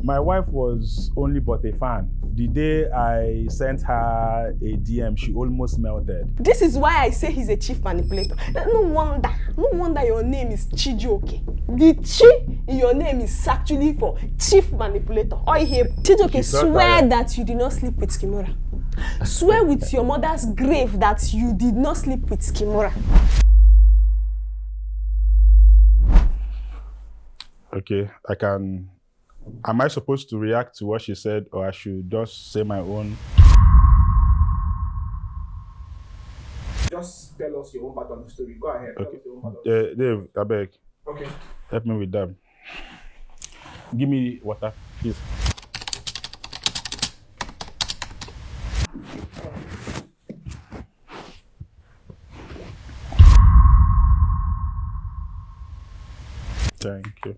My wife was only but a fan. The day I sent her a DM, she almost melted. This is why I say he's a chief manipulator. No wonder your name is Chijioke. The chi in your name is actually for chief manipulator. Or here, Chijioke, swear that you did not sleep with Kimura. Swear with your mother's grave that you did not sleep with Kimura. Okay, am I supposed to react to what she said, or I should just say my own? Just tell us your own part of the story. Go ahead. Okay. Tell us your own part of the story. Dave, I beg. Okay. Help me with that. Give me water, please. Thank you.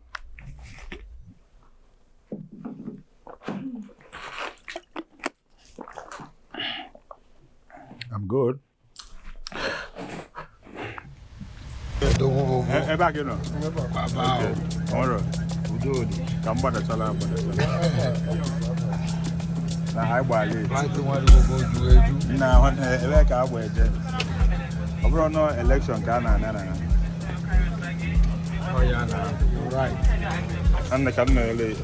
I'm good. Back, you know. All right. Come back to Salah. Now, I buy it. Now, I wear it. Over no election, Ghana. Oh, yeah, no. Right. And the Canada.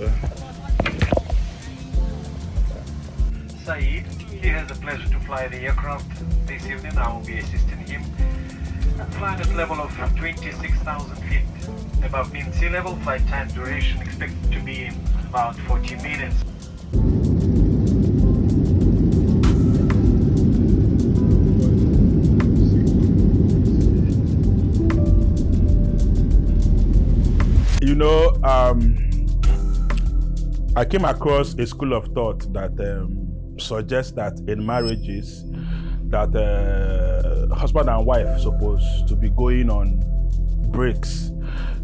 Saeed, he has the pleasure to fly the aircraft this evening. I will be assisting him. Flying at level of 26,000 feet above mean sea level. Flight time duration expected to be about 40 minutes. You know, I came across a school of thought that suggests that in marriages, that husband and wife supposed to be going on breaks.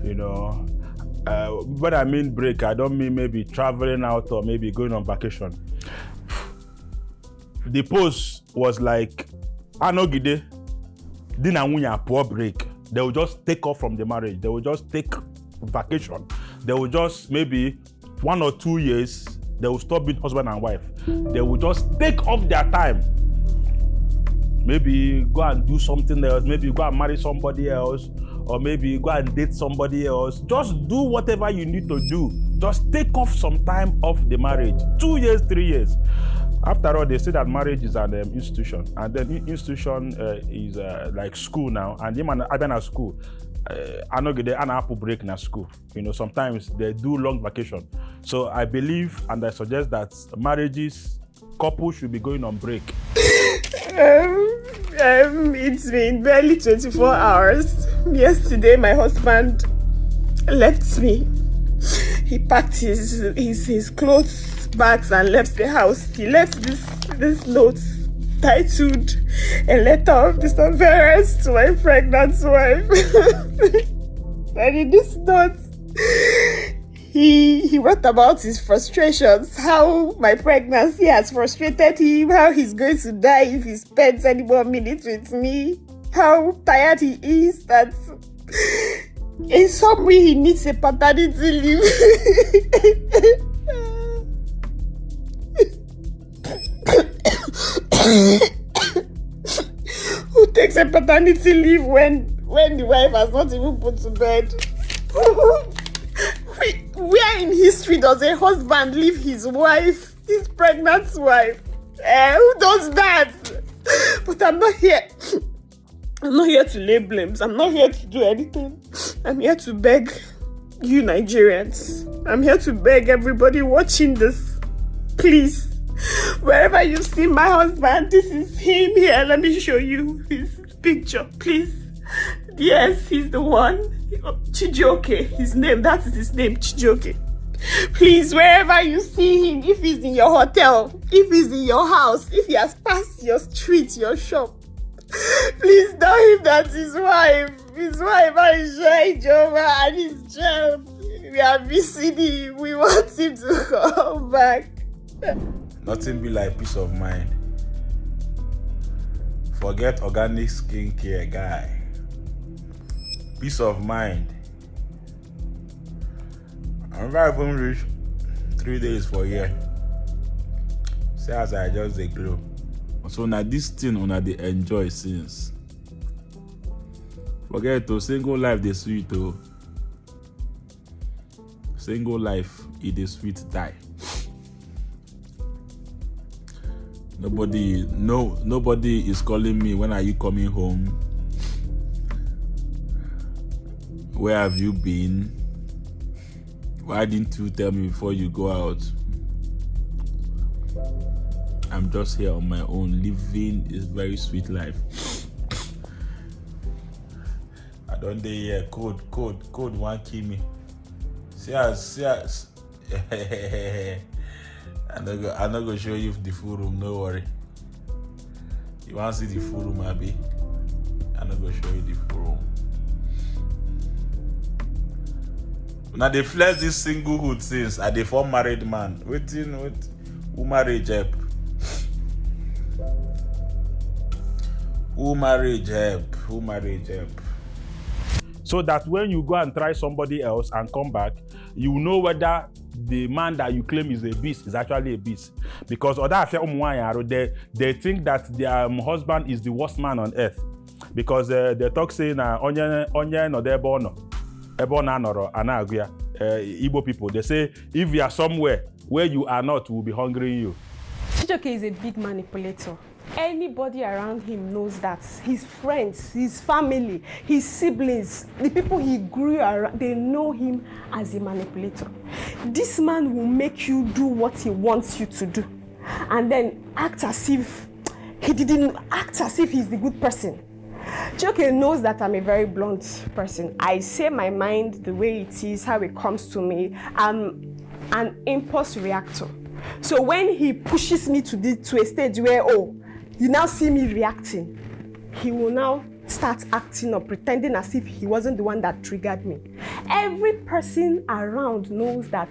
You know, when I mean break, I don't mean maybe traveling out or maybe going on vacation. The post was like, "Anogide, dina wunya poor break." They will just take off from the marriage. They will just take vacation. They will just maybe 1 or 2 years. They will stop being husband and wife. They will just take off their time. Maybe go and do something else. Maybe go and marry somebody else, or maybe go and date somebody else. Just do whatever you need to do. Just take off some time off the marriage. 2 years, 3 years. After all, they say that marriage is an institution, and then institution is like school now. And even I've been at school. I know they an apple break in school. You know, sometimes they do long vacation. So I believe and I suggest that marriages, couples should be going on break. It's been barely 24 hours. Yesterday, my husband left me. He packed his clothes, bags, and left the house. He left this note titled "A Letter of Disappearance to My Pregnant Wife." And in this note, he wrote about his frustrations, how my pregnancy has frustrated him, how he's going to die if he spends any more minutes with me, how tired he is, that in some way he needs a paternity leave. Who takes a paternity leave when the wife has not even put to bed? Where in history does a husband leave his wife, his pregnant wife? Who does that? But I'm not here. I'm not here to lay blames. I'm not here to do anything. I'm here to beg you Nigerians. I'm here to beg everybody watching this. Please, wherever you see my husband, this is him here. Let me show you his picture, please. Yes, he's the one. Chijioke, his name, that is his name, Chijioke. Please, wherever you see him, if he's in your hotel, if he's in your house, if he has passed your street, your shop, please tell him that his wife, Aisha, Ijoma, and his child, we are missing him. We want him to come back. Nothing be like peace of mind. Forget organic skincare, guy. Peace of mind. I'm not even rich 3 days for a year. See as I just dey glow. So now this thing una dey enjoy since. Forget to single life dey sweet o. Single life it is sweet die. Nobody is calling me. When are you coming home? Where have you been? Why didn't you tell me before you go out? I'm just here on my own, living a very sweet life. I don't dey here. Code won't kill me. See us. I'm not gonna show you the full room, no worry. You want to see the full room, Abby? I'm not gonna show you the full room. Now they flex this singlehood since I dey form married man. Who marriage help? Who marriage help? So that when you go and try somebody else and come back, you know whether the man that you claim is a beast is actually a beast. Because they think that their husband is the worst man on earth. Because they talk saying onye no debo no noro anaguya. Igbo people, they say if you are somewhere where you are not, we'll be hungering you. Chijioke is a big manipulator. Anybody around him knows that. His friends, his family, his siblings, the people he grew around, they know him as a manipulator. This man will make you do what he wants you to do and then act as if he's the good person. Chijioke knows that I'm a very blunt person. I say my mind the way it is, how it comes to me. I'm an impulse reactor. So when he pushes me to a stage where, you now see me reacting, he will now start acting or pretending as if he wasn't the one that triggered me. Every person around knows that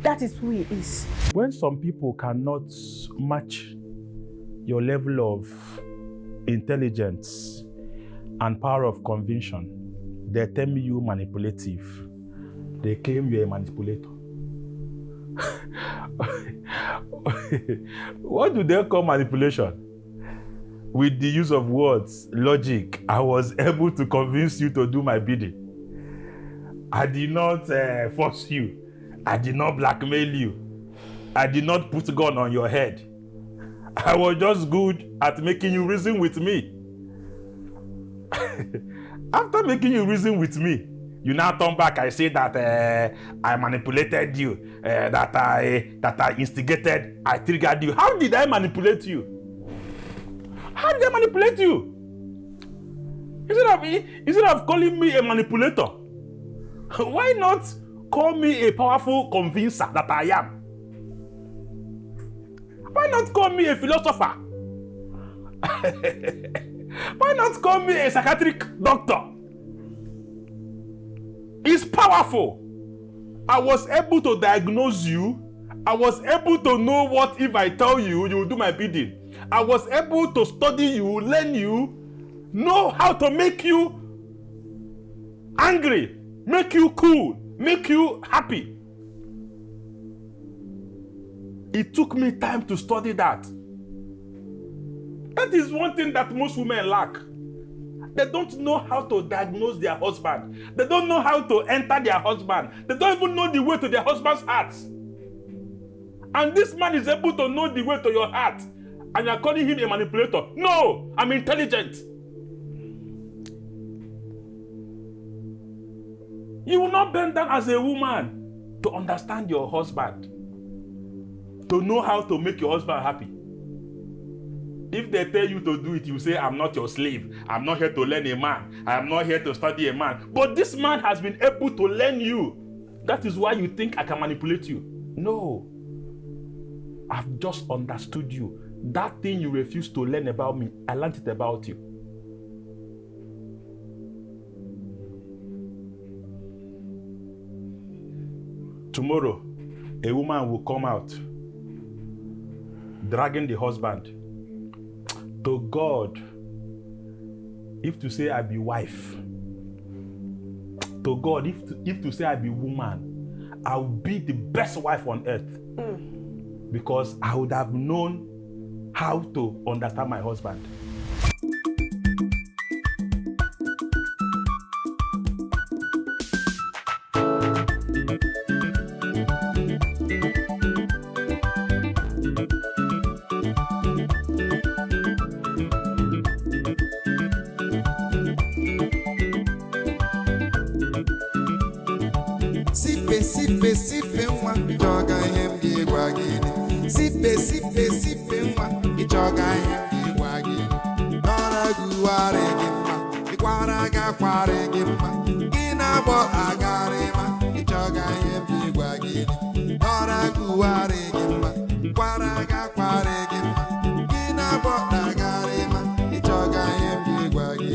that is who he is. When some people cannot match your level of intelligence and power of conviction, they tell me you manipulative. They claim you're a manipulator. What do they call manipulation? With the use of words, logic, I was able to convince you to do my bidding. I did not force you. I did not blackmail you. I did not put a gun on your head. I was just good at making you reason with me. After making you reason with me, you now turn back. I say that I manipulated you, that I instigated, I triggered you. How did I manipulate you? How did I manipulate you? Instead of calling me a manipulator, why not call me a powerful convincer that I am? Why not call me a philosopher? Why not call me a psychiatric doctor? It's powerful. I was able to diagnose you. I was able to know what if I tell you, you will do my bidding. I was able to study you, learn you, know how to make you angry, make you cool, make you happy. It took me time to study that. That is one thing that most women lack. They don't know how to diagnose their husband. They don't know how to enter their husband. They don't even know the way to their husband's heart. And this man is able to know the way to your heart. And you're calling him a manipulator. No, I'm intelligent. You will not bend down as a woman to understand your husband, to know how to make your husband happy. If they tell you to do it, you say, I'm not your slave. I'm not here to learn a man. I am not here to study a man. But this man has been able to learn you. That is why you think I can manipulate you. No. I've just understood you. That thing you refuse to learn about me, I learned it about you. Tomorrow, a woman will come out dragging the husband. To God, if to say I be wife, to God, if to say I be woman, I'll be the best wife on earth. Because I would have known how to understand my husband. Sipe nwa ịchọga ihe m ga-egwa gị. Sipe nwa ịchọga ihe m ga-egwa gị. Nọrọ gụwarị gị mma, ịkwara ga-akwarị gị mma. Gị na-agbọ agarị ma ịchọga ihe m ga-egwa gị. Nọrọ gụwarị gị mma, ịkwara ga-akwarị gị mma. Gị na-agbọ agarị ma ịchọga ihe m ga-egwa gị.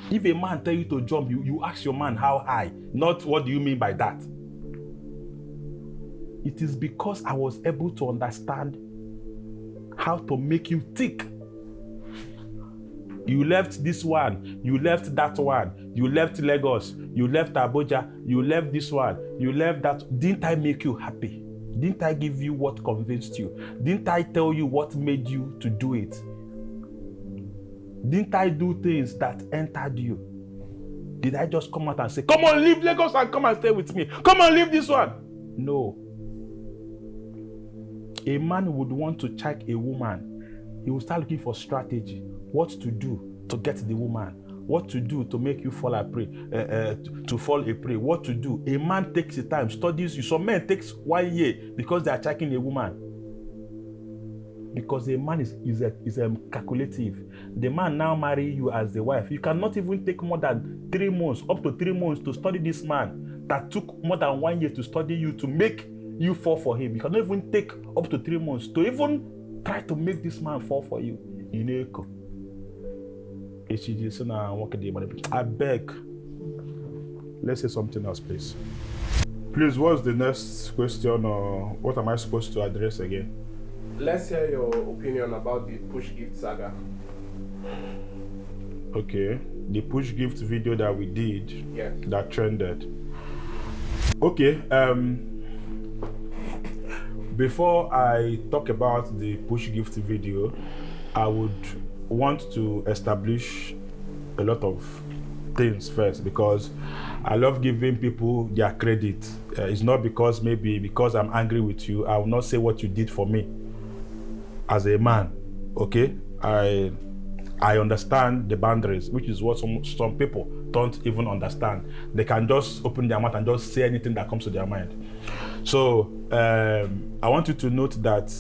If a man tell you to jump, you ask your man how high, not what do you mean by that. It is because I was able to understand how to make you tick. You left this one, you left that one, you left Lagos, you left Abuja, you left this one, you left that. Didn't I make you happy? Didn't I give you what convinced you? Didn't I tell you what made you to do it? Didn't I do things that entered you? Did I just come out and say, come on, leave Lagos and come and stay with me? Come on, leave this one. No. A man would want to check a woman. He will start looking for strategy. What to do to get the woman. What to do to make you fall a prey, to fall a prey. What to do. A man takes the time, studies you. Some men takes 1 year because they are checking a woman. Because a man is calculative. The man now marry you as the wife. You cannot even take more than 3 months, up to 3 months to study this man that took more than 1 year to study you, to make you fall for him. You cannot even take up to 3 months to even try to make this man fall for you. I beg. Let's say something else, please. Please, what's the next question, or what am I supposed to address again? Let's hear your opinion about the push gift saga. Okay, the push gift video that we did, Yes. that trended. Okay, before I talk about the push gift video, I would want to establish a lot of things first, because I love giving people their credit. It's not because I'm angry with you, I will not say what you did for me as a man. Okay, I understand the boundaries, which is what some people don't even understand. They can just open their mouth and just say anything that comes to their mind. So I want you to note that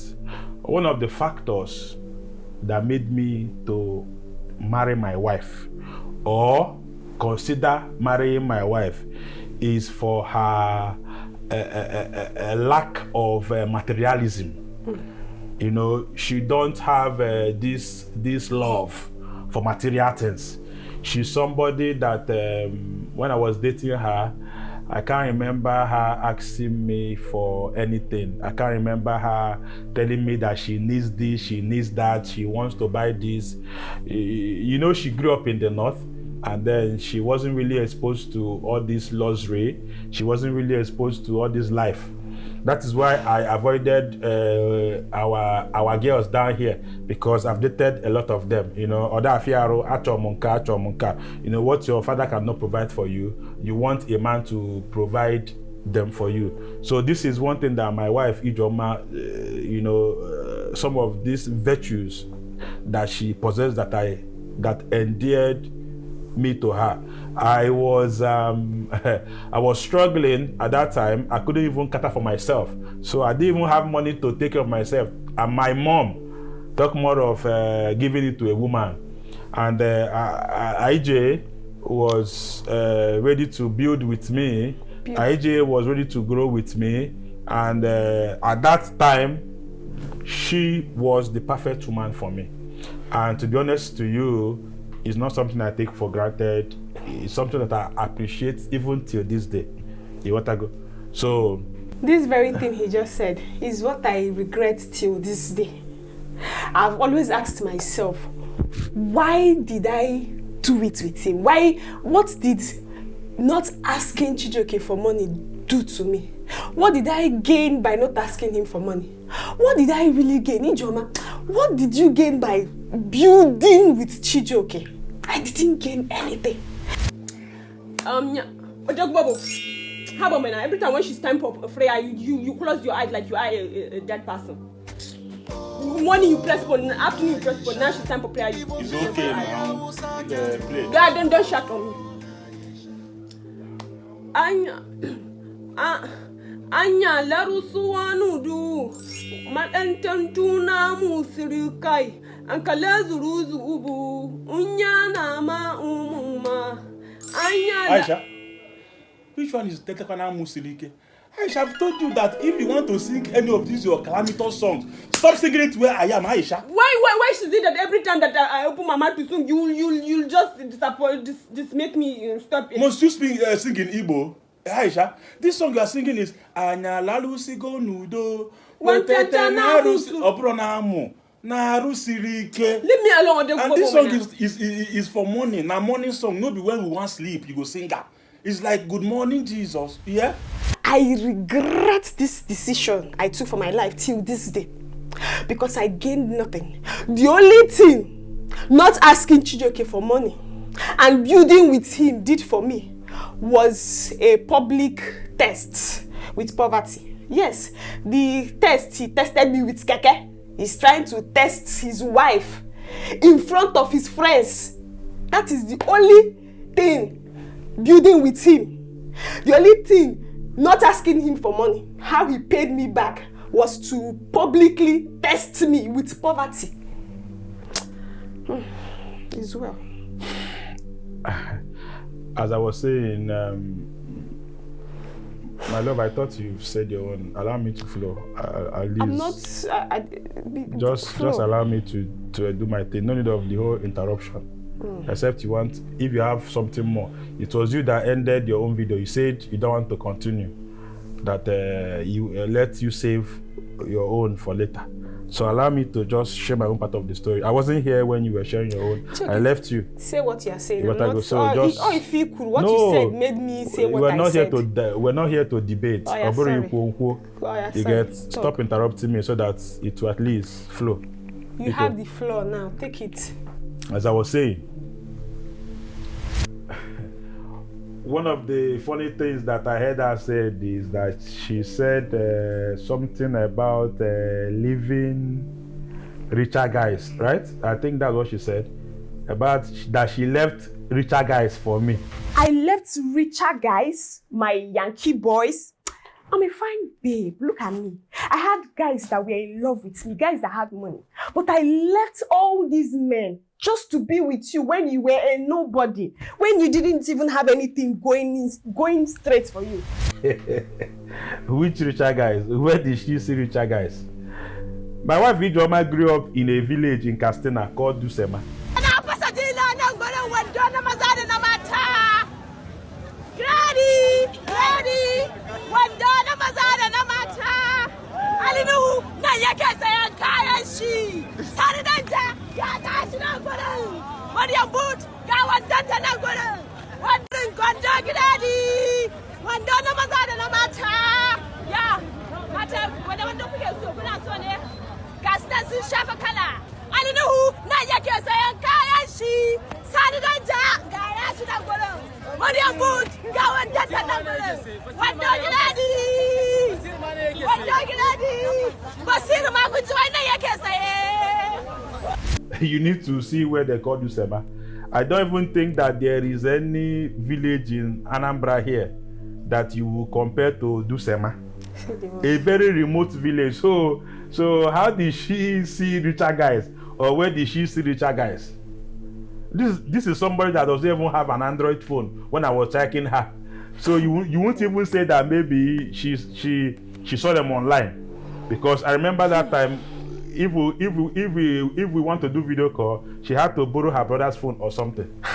one of the factors that made me to marry my wife or consider marrying my wife is for her a lack of materialism. You know, she don't have this love for material things. She's somebody that when I was dating her, I can't remember her asking me for anything. I can't remember her telling me that she needs this, she needs that, she wants to buy this. You know, she grew up in the north, and then she wasn't really exposed to all this luxury. She wasn't really exposed to all this life. That is why I avoided our girls down here, because I've dated a lot of them. You know, you know, what your father cannot provide for you, you want a man to provide them for you. So this is one thing that my wife Ijoma, you know, some of these virtues that she possessed that endeared me to her. I was struggling at that time. I couldn't even cater for myself, so I didn't even have money to take care of myself. And my mom talked more of giving it to a woman. And IJ was ready to build with me. AJ was ready to grow with me. And at that time, she was the perfect woman for me. And to be honest to you, it's not something I take for granted. It's something that I appreciate even till this day. You want to go? So this very thing he just said is what I regret till this day. I've always asked myself, why did I do it with him? What did not asking Chijioke for money do to me? What did I gain by not asking him for money? What did I really gain? Ijoma, what did you gain by building with Chijioke? I didn't gain anything. Odogwu, how about me now? Every time when she's time for prayer, you close your eyes like you are a dead person. Morning you press button, afternoon you press button, now she's time for prayer. It's okay now. Play. God, don't shout on me. Anya larusuwanu du matantantuna musirikai ankala zuruzu ubu unyana ma umuma anya Aisha, which one is Tetekana Musilike? Aisha, I've told you that if you want to sing any of these your calamitous songs, stop singing it where I am, Aisha. Why is it that every time that I open my mouth to sing, you'll just disappoint, this make me stop it? Must you sing in Igbo? Aisha, this song you are singing is Anya Lalusi go nudo Wetete Narusi Opronamu Narusirike. Leave me alone. And this song is for morning. Now morning song, no be when we want sleep, you go sing that. It's like good morning, Jesus. Yeah? I regret this decision I took for my life till this day. Because I gained nothing. The only thing not asking Chijioke for money and building with him did for me was a public test with poverty. Yes, the test, he tested me with keke. He's trying to test his wife in front of his friends. That is the only thing building with him. The only thing not asking him for money, how he paid me back, was to publicly test me with poverty. It's well. As I was saying, my love, I thought you said your own. Allow me to flow. At least I'm not. just allow me to do my thing. No need of the whole interruption. Except you want, if you have something more. It was you that ended your own video. You said you don't want to continue. That you let you save your own for later. So allow me to just share my own part of the story. I wasn't here when you were sharing your own. I left you. Say what you are saying. If you could, what you said made me say what I said. We're not here to debate. Oh, yeah, sorry. Stop interrupting me so that it will at least flow. You have the floor now. Take it. As I was saying, one of the funny things that I heard her said is that she said something about leaving richer guys, right? I think that's what she said. About that she left richer guys for me. I left richer guys, my Yankee boys. I'm a fine babe. Look at me. I had guys that were in love with me, guys that had money. But I left all these men just to be with you when you were a nobody, when you didn't even have anything going straight for you. Which richer guys? Where did she see richer guys? My wife Ijoma grew up in a village in Castena called Dusema. You need to see where they call Dusema. I don't even think that there is any village in Anambra here that you will compare to Dusema. A very remote village. So how did she see richer guys? Or where did she see richer guys? This is somebody that doesn't even have an Android phone when I was checking her. So you won't even say that maybe she saw them online, because I remember that time. If we want to do video call, she had to borrow her brother's phone or something. No,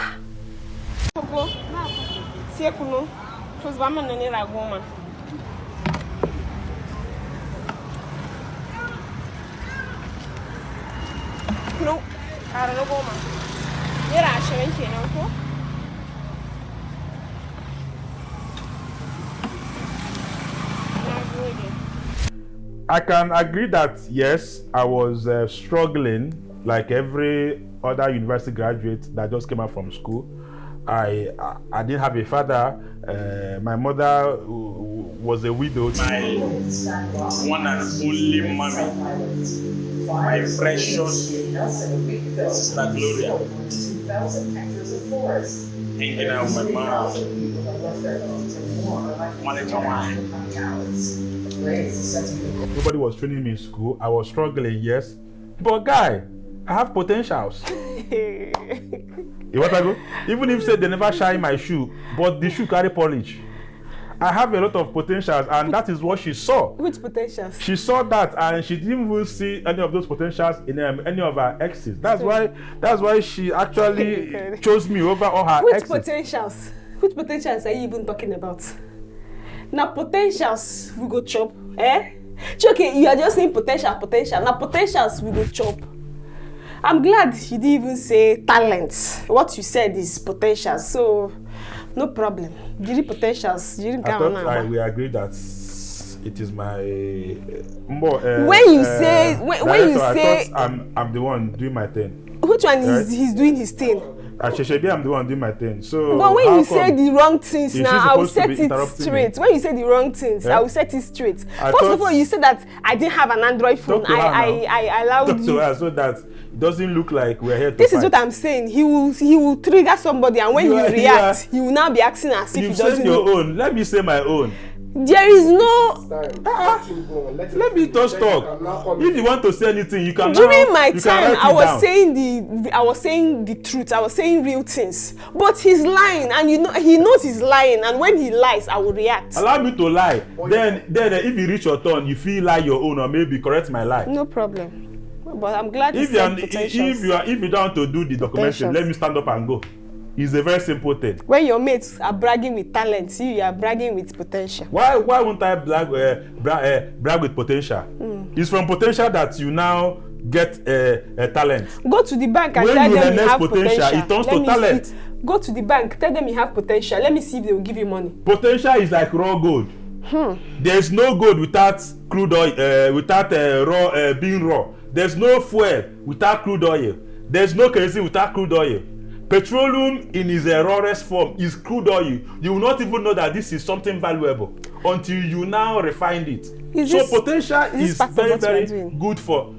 I don't know, man. You're actually no. I can agree that yes, I was struggling like every other university graduate that just came out from school. I didn't have a father. My mother was a widow. My one and only mommy, my precious sister Gloria, hanging out with my mom. Nobody was training me in school. I was struggling, yes. But guy, I have potentials. You want to go? Even if say they never shine my shoe, but the shoe carry polish. I have a lot of potentials, and that is what she saw. Which potentials? She saw that, and she didn't even see any of those potentials in any of her exes. That's why she actually chose me over all her exes. Which potentials are you even talking about? Now potentials we go chop, eh? Okay, you are just saying potential. Now potentials we go chop. I'm glad you didn't even say talent. What you said is potentials, so no problem. Giri potentials, giri I thought we agreed that it is my when you say I thought I'm the one doing my thing. Which one is he's doing his thing? I'm the one doing my thing. So but when you say the wrong things now, I will set it straight. Me? When you say the wrong things, I will set it straight. First of all, you said that I didn't have an Android phone. I allowed you. So that it doesn't look like we're here to This fight. is what I'm saying. He will trigger somebody, and when you react, he will now be acting as if he doesn't know. Your own. Let me say my own. There is no. Let me just talk. If you want to say anything, you can. During my time, I was saying the truth. I was saying real things. But he's lying, and he knows he's lying. And when he lies, I will react. Allow me to lie. Then if you reach your turn, you feel lie your own, or maybe correct my lie. No problem. But I'm glad if you don't want to do the documentary, let me stand up and go. It's a very simple thing. When your mates are bragging with talent, you are bragging with potential. Why won't I brag with potential? It's from potential that you now get a talent. Go to the bank and tell them you have potential. It turns to talent. Go to the bank, tell them you have potential. Let me see if they will give you money. Potential is like raw gold. There's no gold without crude oil, without being raw. There's no fuel without crude oil. There's no kerosene without crude oil. Petroleum in its rawest form is crude oil. You will not even know that this is something valuable until you now refine it. Potential is very, very good for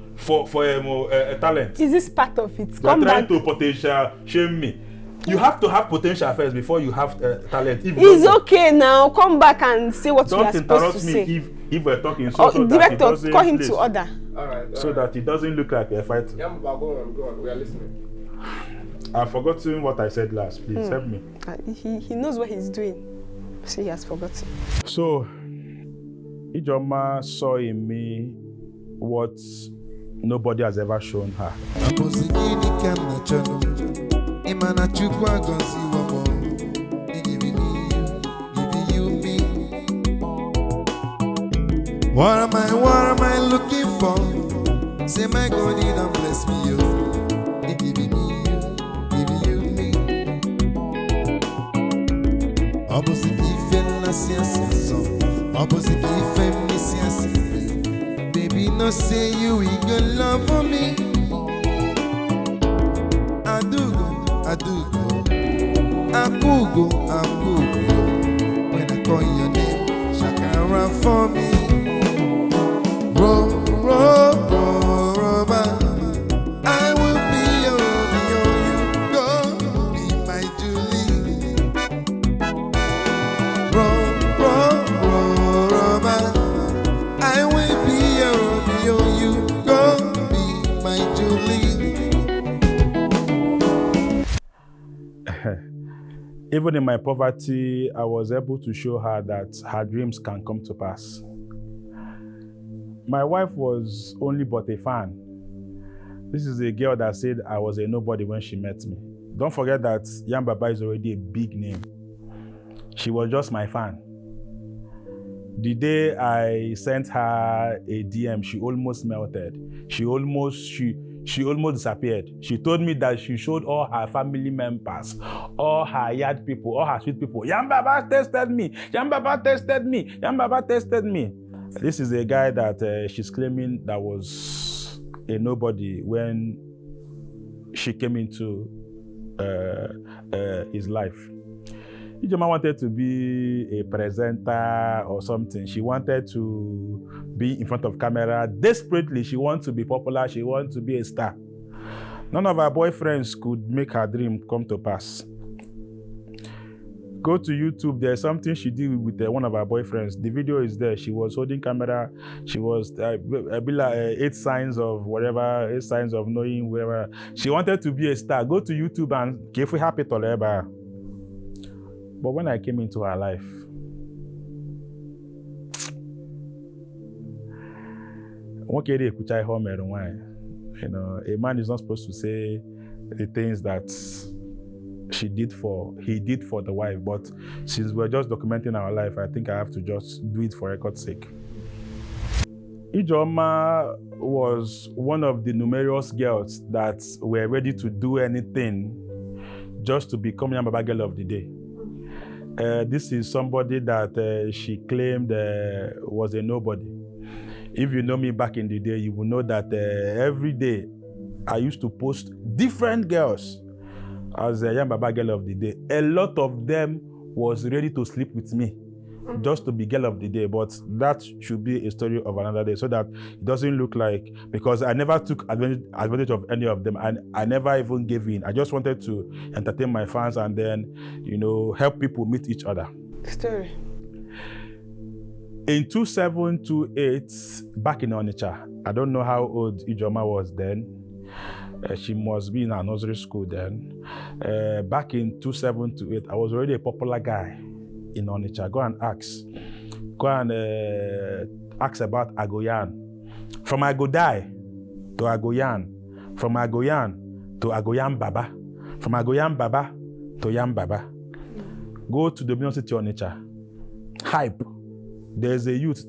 a talent. Is this part of it? You are trying to potential shame me. You have to have potential first before you have talent. It's okay now. Come back and say what you are supposed to say. Don't interrupt me if we're talking. Director, call him to order. All right. So that it doesn't look like we're fighting. Yeah, go on. We are listening. I've forgotten what I said last. Please help me. He knows what he's doing. So he has forgotten. So, Ijoma saw in me what nobody has ever shown her. What am I looking for? Say my God, you don't bless me, you. He giving me you. Opposite if I see a song. Opposite if I miss a baby, no say you we got love for me. I do go. When I call your name, shakara for me. Roll, I will be you go be my Julie. Roll, I will be you go be my Julie. Even in my poverty, I was able to show her that her dreams can come to pass. My wife was only but a fan. This is a girl that said I was a nobody when she met me. Don't forget that Yam Baba is already a big name. She was just my fan. The day I sent her a DM, she almost melted. She almost disappeared. She told me that she showed all her family members, all her yard people, all her sweet people, Yam Baba tested me, Yam Baba tested me, Yam Baba tested me. This is a guy that she's claiming that was a nobody when she came into his life. Ijoma wanted to be a presenter or something. She wanted to be in front of camera. Desperately, she wants to be popular. She wants to be a star. None of her boyfriends could make her dream come to pass. Go to YouTube. There's something she did with one of her boyfriends. The video is there. She was holding camera. She was 8 signs of whatever, 8 signs of knowing whatever. She wanted to be a star. Go to YouTube and give happy to her. But when I came into her life, you know, a man is not supposed to say the things that he did for the wife. But since we're just documenting our life, I think I have to just do it for record's sake. Ijoma was one of the numerous girls that were ready to do anything just to become Yam Baba Girl of the Day. This is somebody that she claimed was a nobody. If you know me back in the day, you will know that every day I used to post different girls as a Yam Baba Girl of the Day. A lot of them was ready to sleep with me just to be Girl of the Day, but that should be a story of another day so that it doesn't look like, because I never took advantage of any of them and I never even gave in. I just wanted to entertain my fans and then, you know, help people meet each other. Story. In 2728, back in Onitsha, I don't know how old Ijoma was then. She must be in a nursery school then. Back in 2728, I was already a popular guy in Onitsha. Go and ask about Agoyan. From Agodai to Agoyan. From Agoyan to Agoyan Baba. From Agoyan Baba to Yam Baba. Go to the University of Onitsha. Hype. There's a youth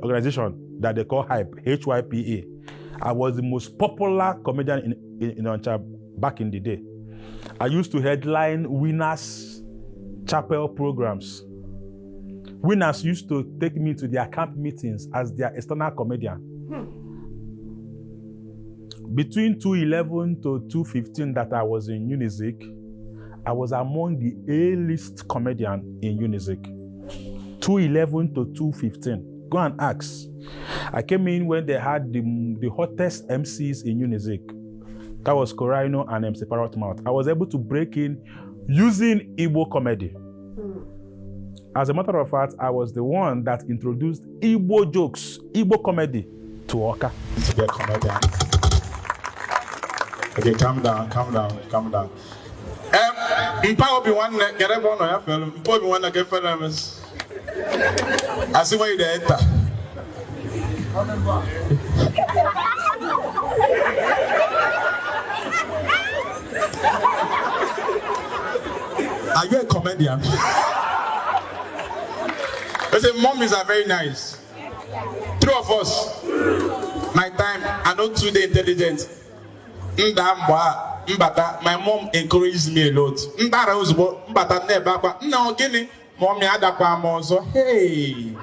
organization that they call Hype, HYPA. I was the most popular comedian in Onitsha back in the day. I used to headline Winners Chapel programs. Winners used to take me to their camp meetings as their external comedian. Between 2011 to 2015 that I was in Unizik, I was among the A-list comedian in Unizik. 2011 to 2015. Go and ask. I came in when they had the hottest MCs in Unizik. That was Corino and MC Parrot Mouth. I was able to break in using Igbo comedy. As a matter of fact, I was the one that introduced Igbo jokes, Igbo comedy to Oka. To be a comedian. Okay, calm down. Mpa obi one get everyone on your film. Mpa obi one get famous. I see why you there. Are you a comedian? I say, mommies are very nice. 3 of us. My time, I'm not too intelligent. My mom encourages me a lot. Mommy hey,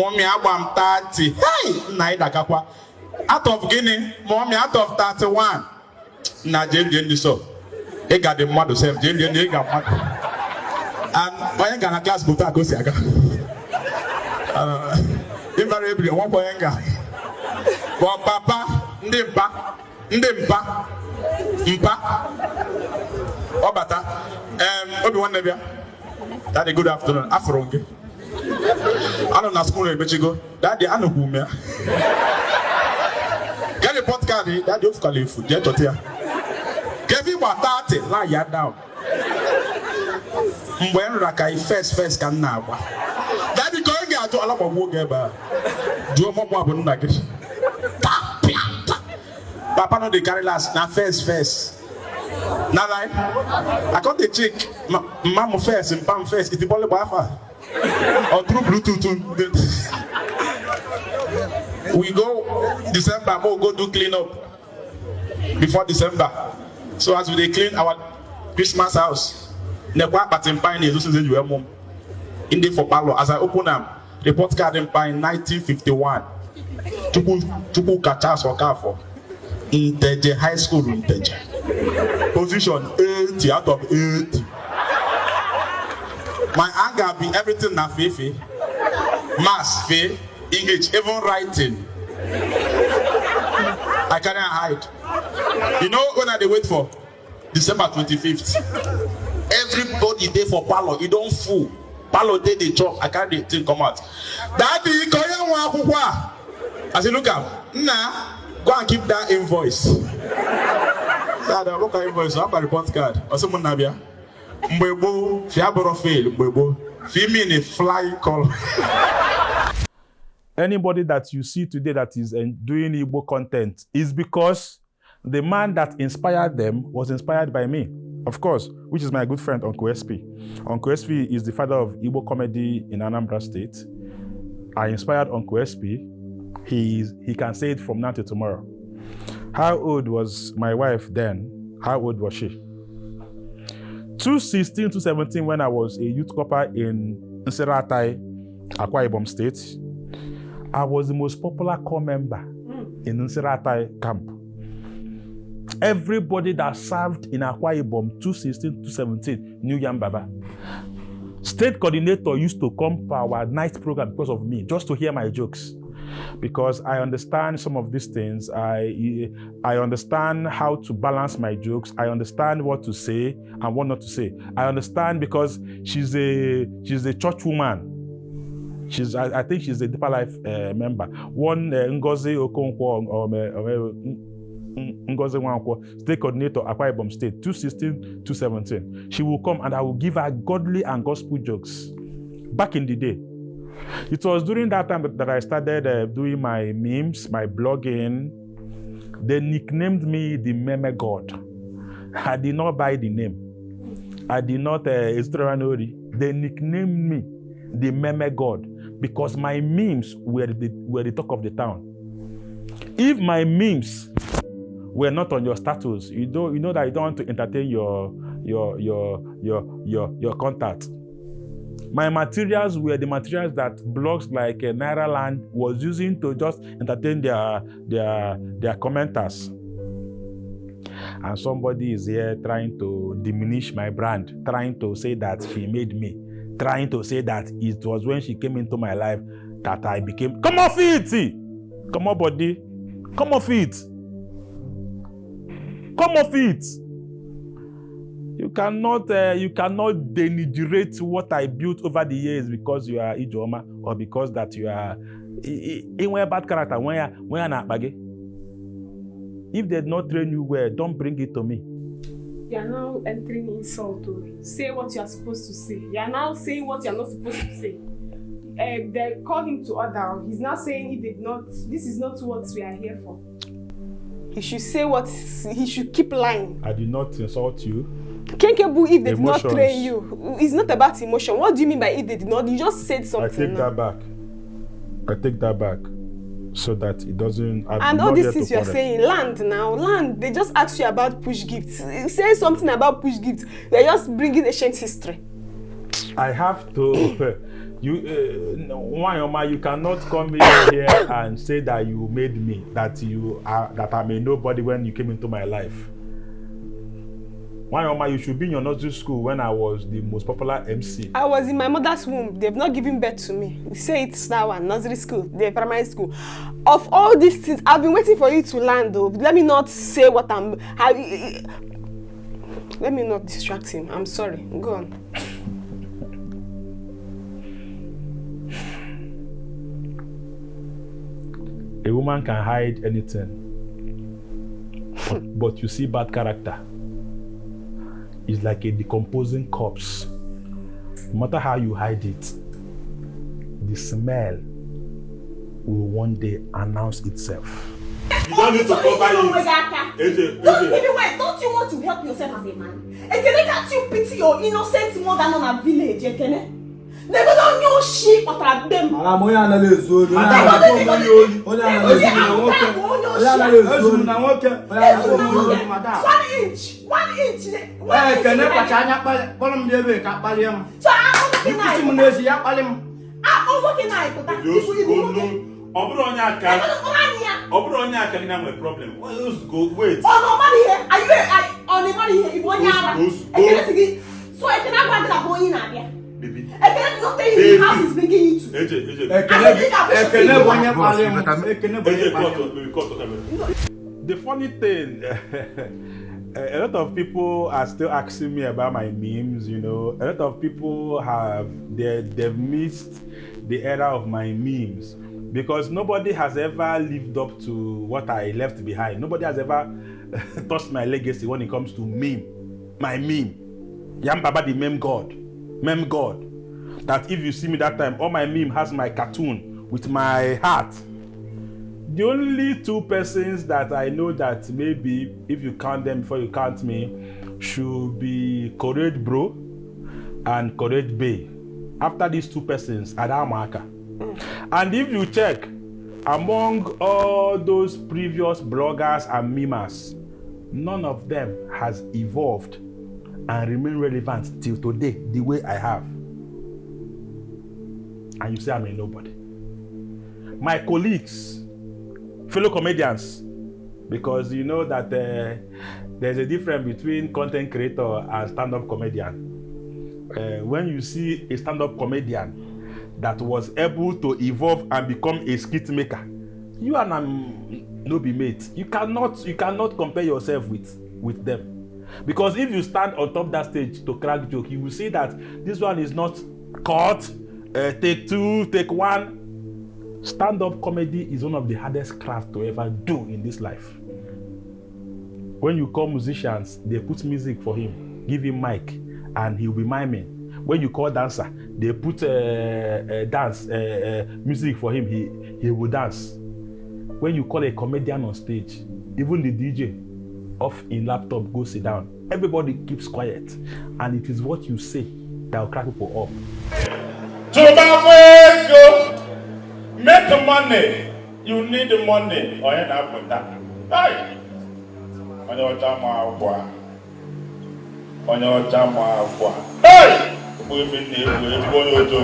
mommy 30. Hey, out of Guinea, mommy out of 31. Na Jane so. They got the mother self, Jane, they got mother. And when you got a class, but I go see invariably, one boy and guy. But Papa, Ndempa, Obata, Obi-Wan Nebia. Daddy, good afternoon. Afronge. I don't know school, but you go. Daddy, I know who me. Get a podcast, Daddy, of Califu, get to here. Kebi about 30, lie ya down. When Rakai first can now. Daddy going out to a lot of work ever. Do a more woman like it. Papa no they carry last, now first. Now like, I got the chick, mama first and pam first, it's the ball of or through Bluetooth. We go December, we'll go do clean up before December. So as we clean our Christmas house, never but in Pine is also you mom. In the for Palo, as I open them, report card in Pine 1951. Tuku Kachas or Carfor. Inteje high school Inteje. Position 80 out of 80. My anger be everything na fefe. Maths, fe, English, even writing. I cannot hide. You know when I wait for December 25th? Everybody there for Palo, you don't fool. Palo day they chop, I can't think come out. Daddy, I said, look up, nah, go and keep that invoice. Dad, look at invoice, I have a report card. Or someone Nabia. Mbebo, Fiaboro fail, Mbebo. Fimi in flying call. Anybody that you see today that is doing Igbo content is because the man that inspired them was inspired by me, of course, which is my good friend Uncle SP. Uncle SP is the father of Igbo comedy in Anambra State. I inspired Uncle SP. He can say it from now to tomorrow. How old was my wife then? How old was she? 2016 to 17, when I was a youth corper in Nseratai, Akwa Ibom State, I was the most popular corps member in Nseratai camp. Everybody that served in Akwa Ibom 2016 to 17 knew Yam Baba. State coordinator used to come for our night program because of me, just to hear my jokes. Because I understand some of these things. I understand how to balance my jokes. I understand what to say and what not to say. I understand because she's a church woman. I think she's a Deeper Life member. One Ngozi Okonkwo Ngozi Nwankwo, state coordinator, Akwa Ibom State, 2016 to 17. She will come and I will give her godly and gospel jokes. Back in the day. It was during that time that I started doing my memes, my blogging. They nicknamed me the Meme God. I did not buy the name. I did not They nicknamed me the Meme God because my memes were the talk of the town. If my memes were not on your status, you know that you don't want to entertain your contact. My materials were the materials that blogs like Naira Land was using to just entertain their commenters. And somebody is here trying to diminish my brand, trying to say that she made me, trying to say that it was when she came into my life that I became. Come off it! Come on, buddy. Come off it. Come off it. You cannot denigrate what I built over the years because you are Ijoma or because that you are in a bad character. When you're not baggy. If they did not train you well, don't bring it to me. You are now entering insult. Say what you are supposed to say. You are now saying what you are not supposed to say. They call him to order. He's now saying he did not. This is not what we are here for. He should say what he should keep lying. I did not insult you. Kenkebu, if they did not train you, it's not about emotion. What do you mean by if they did not? You just said something. I take that back. So that it doesn't. And all these things you are saying, land. They just ask you about push gifts. Say something about push gifts. They're just bringing ancient history. I have to. You cannot come here and say that you made me, that I'm a nobody when you came into my life. You should be in your nursery school when I was the most popular MC. I was in my mother's womb. They've not given birth to me. You say it's now one nursery school, the primary school. Of all these things, I've been waiting for you to land though. Let me not say what let me not distract him. I'm sorry. Go on. A woman can hide anything, but you see bad character. is like a decomposing corpse. No matter how you hide it, the smell will one day announce itself. You don't need to cover it. Don't you want to help yourself as a man? Ekene, can't you pity your innocent mother on a village, Ekene? They don't know shit but at them. One inch. Problem. Wait. Oh, nobody here. Are you on the money here? So I cannot go in there. Baby. I cannot not tell you the house is bringing you to. The funny thing, a lot of people are still asking me about my memes, you know. A lot of people they've missed the era of my memes because nobody has ever lived up to what I left behind. Nobody has ever touched my legacy when it comes to meme. My meme. Yam Baba the meme god. Meme god. That if you see me that time, all my meme has my cartoon with my heart. The only two persons that I know that maybe, if you count them before you count me, should be Courage Bro and Courage Bay. After these two persons, Adamaka. And if you check, among all those previous bloggers and memers, none of them has evolved and remain relevant till today the way I have. And you say I'm a nobody. My colleagues, fellow comedians, because you know that there's a difference between content creator and stand-up comedian. When you see a stand-up comedian that was able to evolve and become a skit maker, you and no be mates. You cannot compare yourself with them. Because if you stand on top of that stage to crack joke, you will see that this one is not caught, take two, take one. Stand-up comedy is one of the hardest crafts to ever do in this life. When you call musicians, they put music for him, give him mic, and he'll be miming. When you call dancer, they put dance music for him, he will dance. When you call a comedian on stage, even the DJ off in laptop, go sit down. Everybody keeps quiet, and it is what you say that will crack people up. Make the money. You need the money. Or you not put that. Hey. On your jama. Hey. We been there. We go to.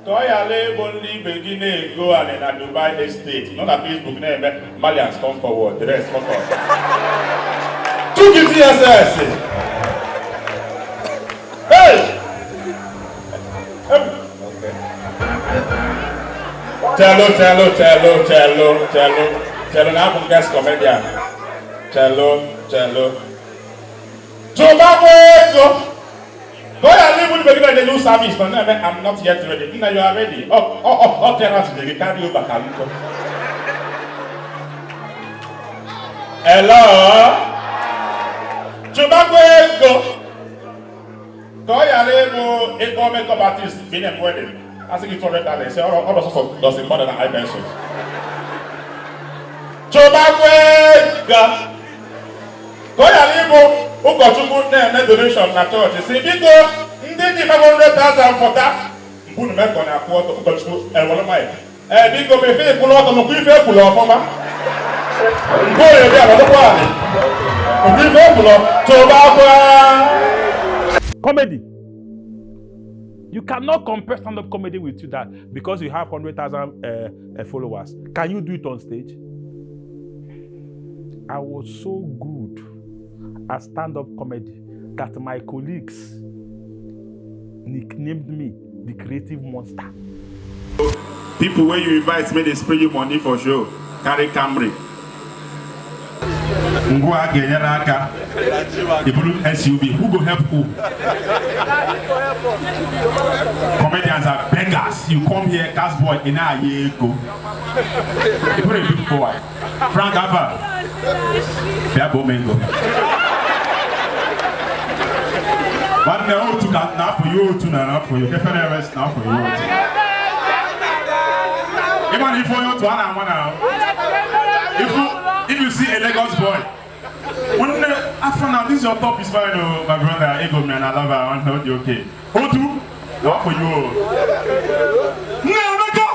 Toya label beginning go and in a Dubai estate. Not a Facebook name. Malians come forward. The rest come forward. 2 GTSS. Hey. Cello, now I'm guest comedian. Cello. Tobago, go and live with the beginning of the new service. No, I'm not yet ready. Now you are ready. Okay, you can't do back. Hello? Tobago, go and live with a makeup artist being employed. I think it's $400. Say all the sorts of does it more than I pencils. Tobago, go and live who got to put their donation na church. See, because they 500,000 for that. Put me on a quarter of the one of my. Because me feel pull out on the feel pull off, mama. Go there, another one. Comedy. You cannot compare stand-up comedy with you that because you have 100,000 followers. Can you do it on stage? I was so good at stand-up comedy that my colleagues nicknamed me the creative monster. People when you invite me, they spray you money for sure. Carry Camry. SUV. Who go help who? Comedians are beggars. You come here, cast boy, in a year go. You put a big boy. Frank Alpha. Yeah, Bomengo. But now to cut now for you, to now for you. Definitely rest now for you. Even if you to one now. If you see a Lagos boy, when after now this your top is fine, oh, my brother, Ego man, I love her, I want you okay. Who do? Not for you. No, no go.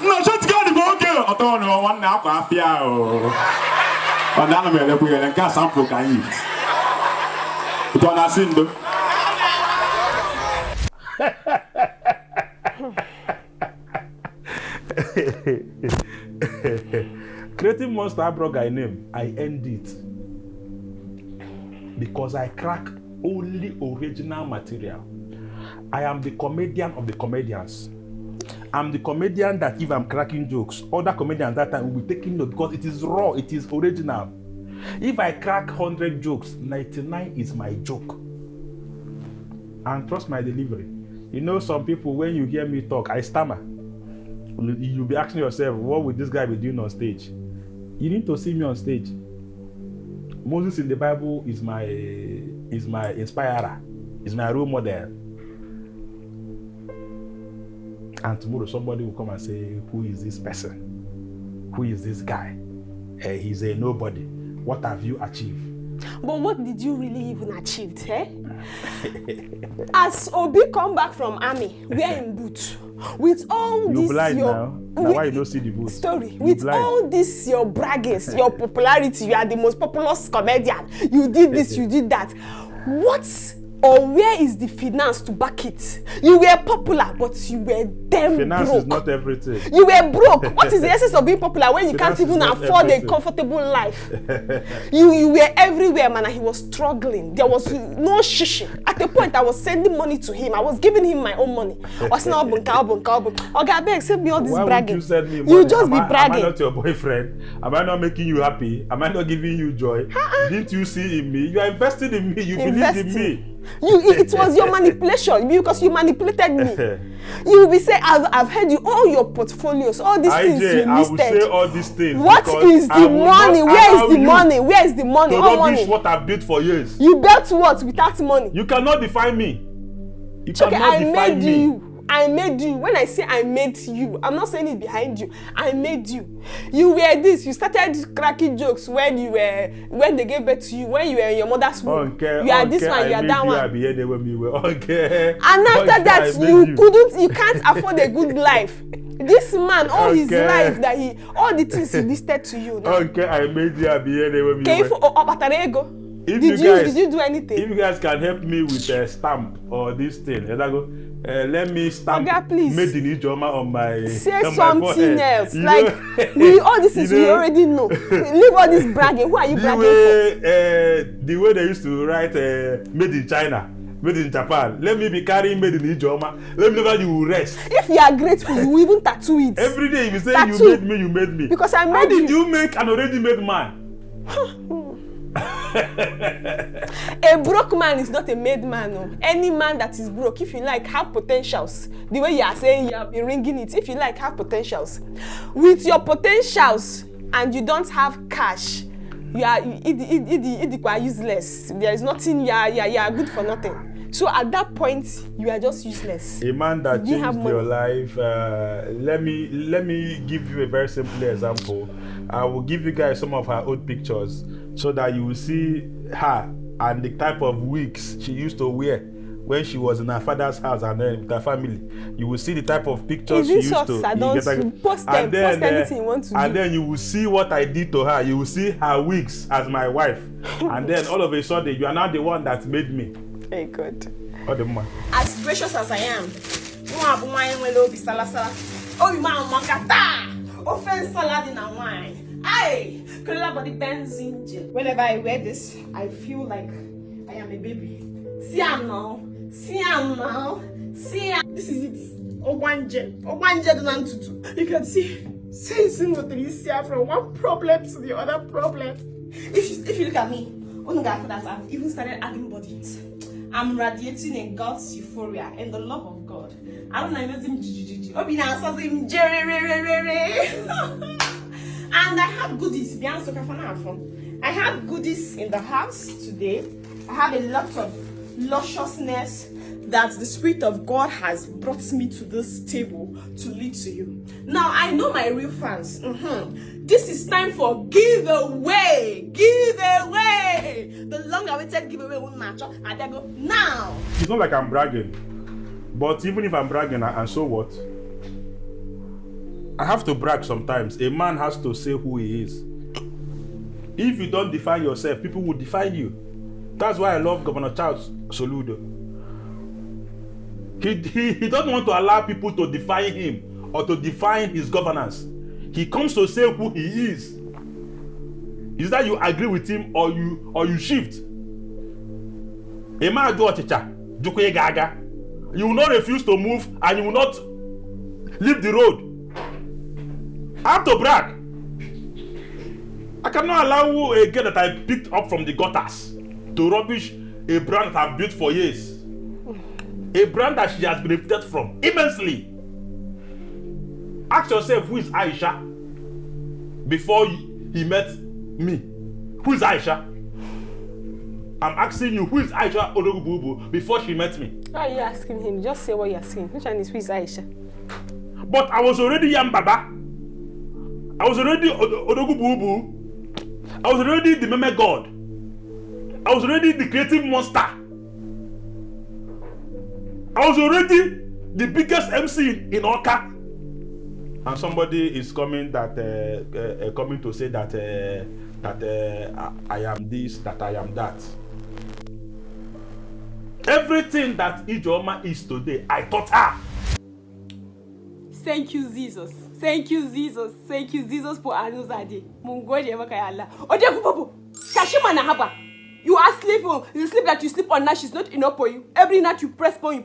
No, just go to go girl. I don't know one now, coffee. But now I'm going to get sample. Can you? You don't have seen them. Creative Monster Abro guy name, I end it because I crack only original material. I am the comedian of the comedians. I'm the comedian that if I'm cracking jokes, other comedians that time will be taking note because it is raw, it is original. If I crack 100 jokes, 99 is my joke. And trust my delivery. You know, some people, when you hear me talk, I stammer. You'll be asking yourself, what would this guy be doing on stage? You need to see me on stage. Moses in the Bible is my inspirer, is my role model. And tomorrow somebody will come and say, who is this person? Who is this guy? He's a nobody. What have you achieved? But what did you really even achieve, eh? As Obi come back from army, wearing boots, with all you this blind your now why you don't see the boots? Story You with blind. all this your braggings, your popularity, you are the most popular comedian. You did this, you did that. What or where is the finance to back it? You were popular, but you were damn Finance broke. is not everything. You were broke. What is the essence of being popular when you Finance can't even is not afford everything. a comfortable life? You were everywhere, man, and he was struggling. There was no shishi. At a point, I was sending money to him. I was giving him my own money. Okay, I beg, send me all this Why bragging. would you send me money? You just be Am I bragging. not your boyfriend? Am I not making you happy? Am I not giving you joy? Didn't you see in me? You are invested in me. You believed in me. It was your manipulation because you manipulated me. You will be saying, I've heard you, all your portfolios, all these things you I will listed. say all these things. What is the money? Where is the money? Where is the money? To All rubbish money. what I've built for years. You built what without money? You cannot define me. You Okay, cannot I define made me. you. I made you. When I say I made you, I'm not saying it behind you. I made you. You were this. You started cracking jokes when they gave birth to you, when you were in your mother's womb. Okay, you are this one, you are that one. Okay. And after that, you can't afford a good life. This man, all his life that all the things he listed to you now. Okay, I made you a BNA. Did you do anything? If you guys can help me with a stamp or this thing, let me stamp please. made in Ijoma on my Say on my something forehead. else. You Like know? all these things we already know. Leave all this bragging. Who are you bragging for? The way they used to write made in China, made in Japan. Let me be carrying made in Ijoma. Let me know that you will rest. If you are grateful, you will even tattoo it. Every day you say Tattoo. you made me. Because I made How did you. you make an already made man? A broke man is not a made man. No. Any man that is broke, if you like, have potentials. The way you are saying, you have been ringing it. If you like, have potentials. With your potentials and you don't have cash, you are useless. There is nothing. You are good for nothing. So at that point, you are just useless. A man that changed your life. Let me give you a very simple example. I will give you guys some of her old pictures so that you will see her and the type of wigs she used to wear when she was in her father's house and then with her family. You will see the type of pictures she used to. Post anything you want to and do. then you will see what I did to her. You will see her wigs as my wife. And then all of a sudden, you are now the one that made me. Very good. Oh, the man. As gracious as I am, offense salad in a wine. Whenever I wear this, I feel like I am a baby. See am now. See am now. See am. This is it. Ogwanje Dunantutu. You can see sensing what you see from one problem to the other problem. If you look at me, I've even started adding body. I'm radiating a God's euphoria and the love of God. I don't know, And I have goodies. I have goodies in the house today. I have a lot of lusciousness that the Spirit of God has brought me to this table to lead to you. Now, I know my real fans. This is time for giveaway. Giveaway. The long-awaited giveaway won't matter. And then go now. It's not like I'm bragging. But even if I'm bragging, and so what? I have to brag sometimes. A man has to say who he is. If you don't define yourself, people will define you. That's why I love Governor Charles Soludo. He doesn't want to allow people to define him or to define his governance. He comes to say who he is. Is that you agree with him or you shift? A man do gaga. You will not refuse to move and you will not leave the road. I have to brag. I cannot allow a girl that I picked up from the gutters to rubbish a brand that I've built for years. A brand that she has benefited from immensely. Ask yourself, who is Aisha before he met me? Who is Aisha? I'm asking you, who is Aisha Odogwu before she met me? Why are you asking him? Just say what you're saying. Which one is who is Aisha? But I was already Yam Baba. I was already Odogwu. I was already the meme god. I was already the creative monster. I was already the biggest MC in Oka. And somebody is coming coming to say that I am this, that I am that. Everything that Ijoma is today, I taught her. Thank you, Jesus. Thank you, Jesus. Thank you, Jesus, for Anuzade. Mungoje makayala. Odogwu Bobo. Kashima na haba. You are sleeping. The sleep that you sleep on now, she's not enough for you. Every night you press phone.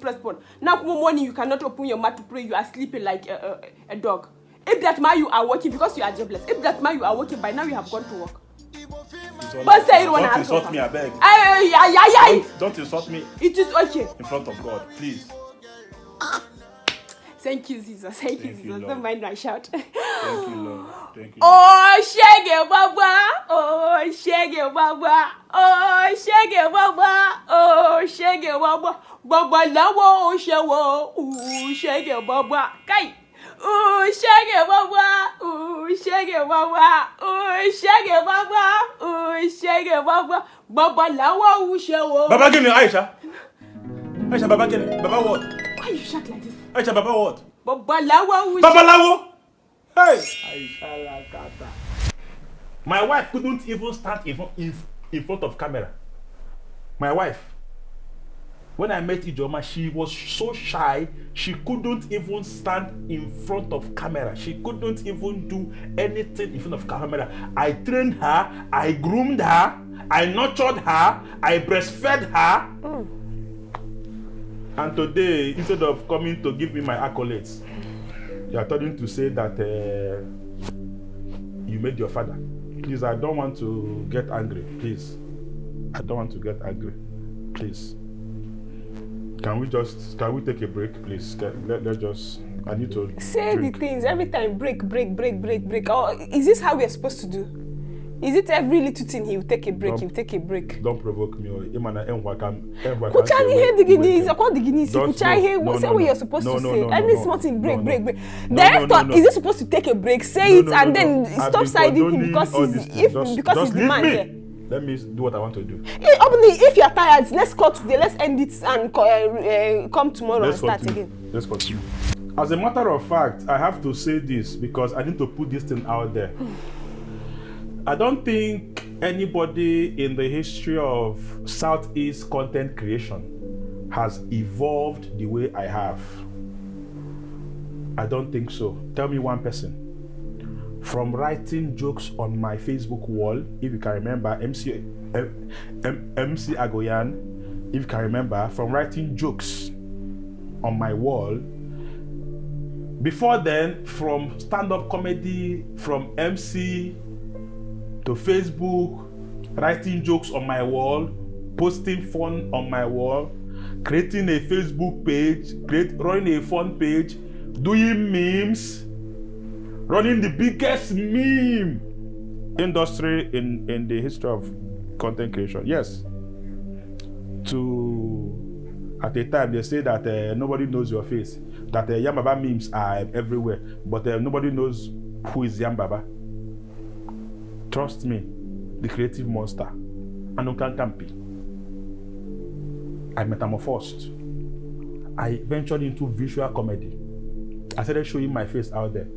Now morning you cannot open your mouth to pray. You are sleeping like a dog. If that man you are working because you are jobless. If that man you are working by now you have gone to work. Don't insult me, I beg. Don't insult me. It is okay. In front of God, please. Thank you, Jesus. Thank you, Jesus. Don't mind my shout. Thank you, Lord. Thank you. Oh, shege baba. Oh, shege baba. Oh, shege baba. Oh, shege baba. Baba lawo o shewo. Oh, shege baba. Kai. Oh, shege baba. Oh, shege baba. Oh, shege baba. Oh, shege baba. Baba lawo o shewo. Baba give me Aisha. Aisha, Baba give me. Baba what? Why you shout like this? Aisha, Baba what? Babalawo. Babalawo? Hey! Aisha Lakata. My wife couldn't even stand in front of camera. My wife. When I met Ijoma, she was so shy, she couldn't even stand in front of camera. She couldn't even do anything in front of camera. I trained her, I groomed her, I nurtured her, I breastfed her. And today, instead of coming to give me my accolades, you are turning to say that you made your father. Please, I don't want to get angry. Please. I don't want to get angry. Please. Can we take a break, please? Let's just, I need to say drink. The things every time. Break. Or is this how we are supposed to do? Is it every little thing he will take a break? He will take a break. Don't provoke me. Kuchani here the Guineas. I call the Guineas. Kuchani here. Say what you're supposed to say. Any small thing. Break. Director, is he supposed to take a break? Say it and then stop siding him because he's the man here. Let me do what I want to do. If you're tired, let's cut today. Let's end it and come tomorrow and start again. Let's continue. As a matter of fact, I have to say this because I need to put this thing out there. I don't think anybody in the history of Southeast content creation has evolved the way I have. I don't think so. Tell me one person. From writing jokes on my Facebook wall, if you can remember, MC Agoyan, if you can remember, from writing jokes on my wall. Before then, from stand-up comedy, from MC to Facebook, writing jokes on my wall, posting fun on my wall, creating a Facebook page, running a fun page, doing memes, running the biggest meme industry in the history of content creation. Yes. At a time, they say that nobody knows your face, that Yambaba memes are everywhere, but nobody knows who is Yambaba. Trust me, the creative monster, Anukan Kampi. I metamorphosed. I ventured into visual comedy. I started showing my face out there.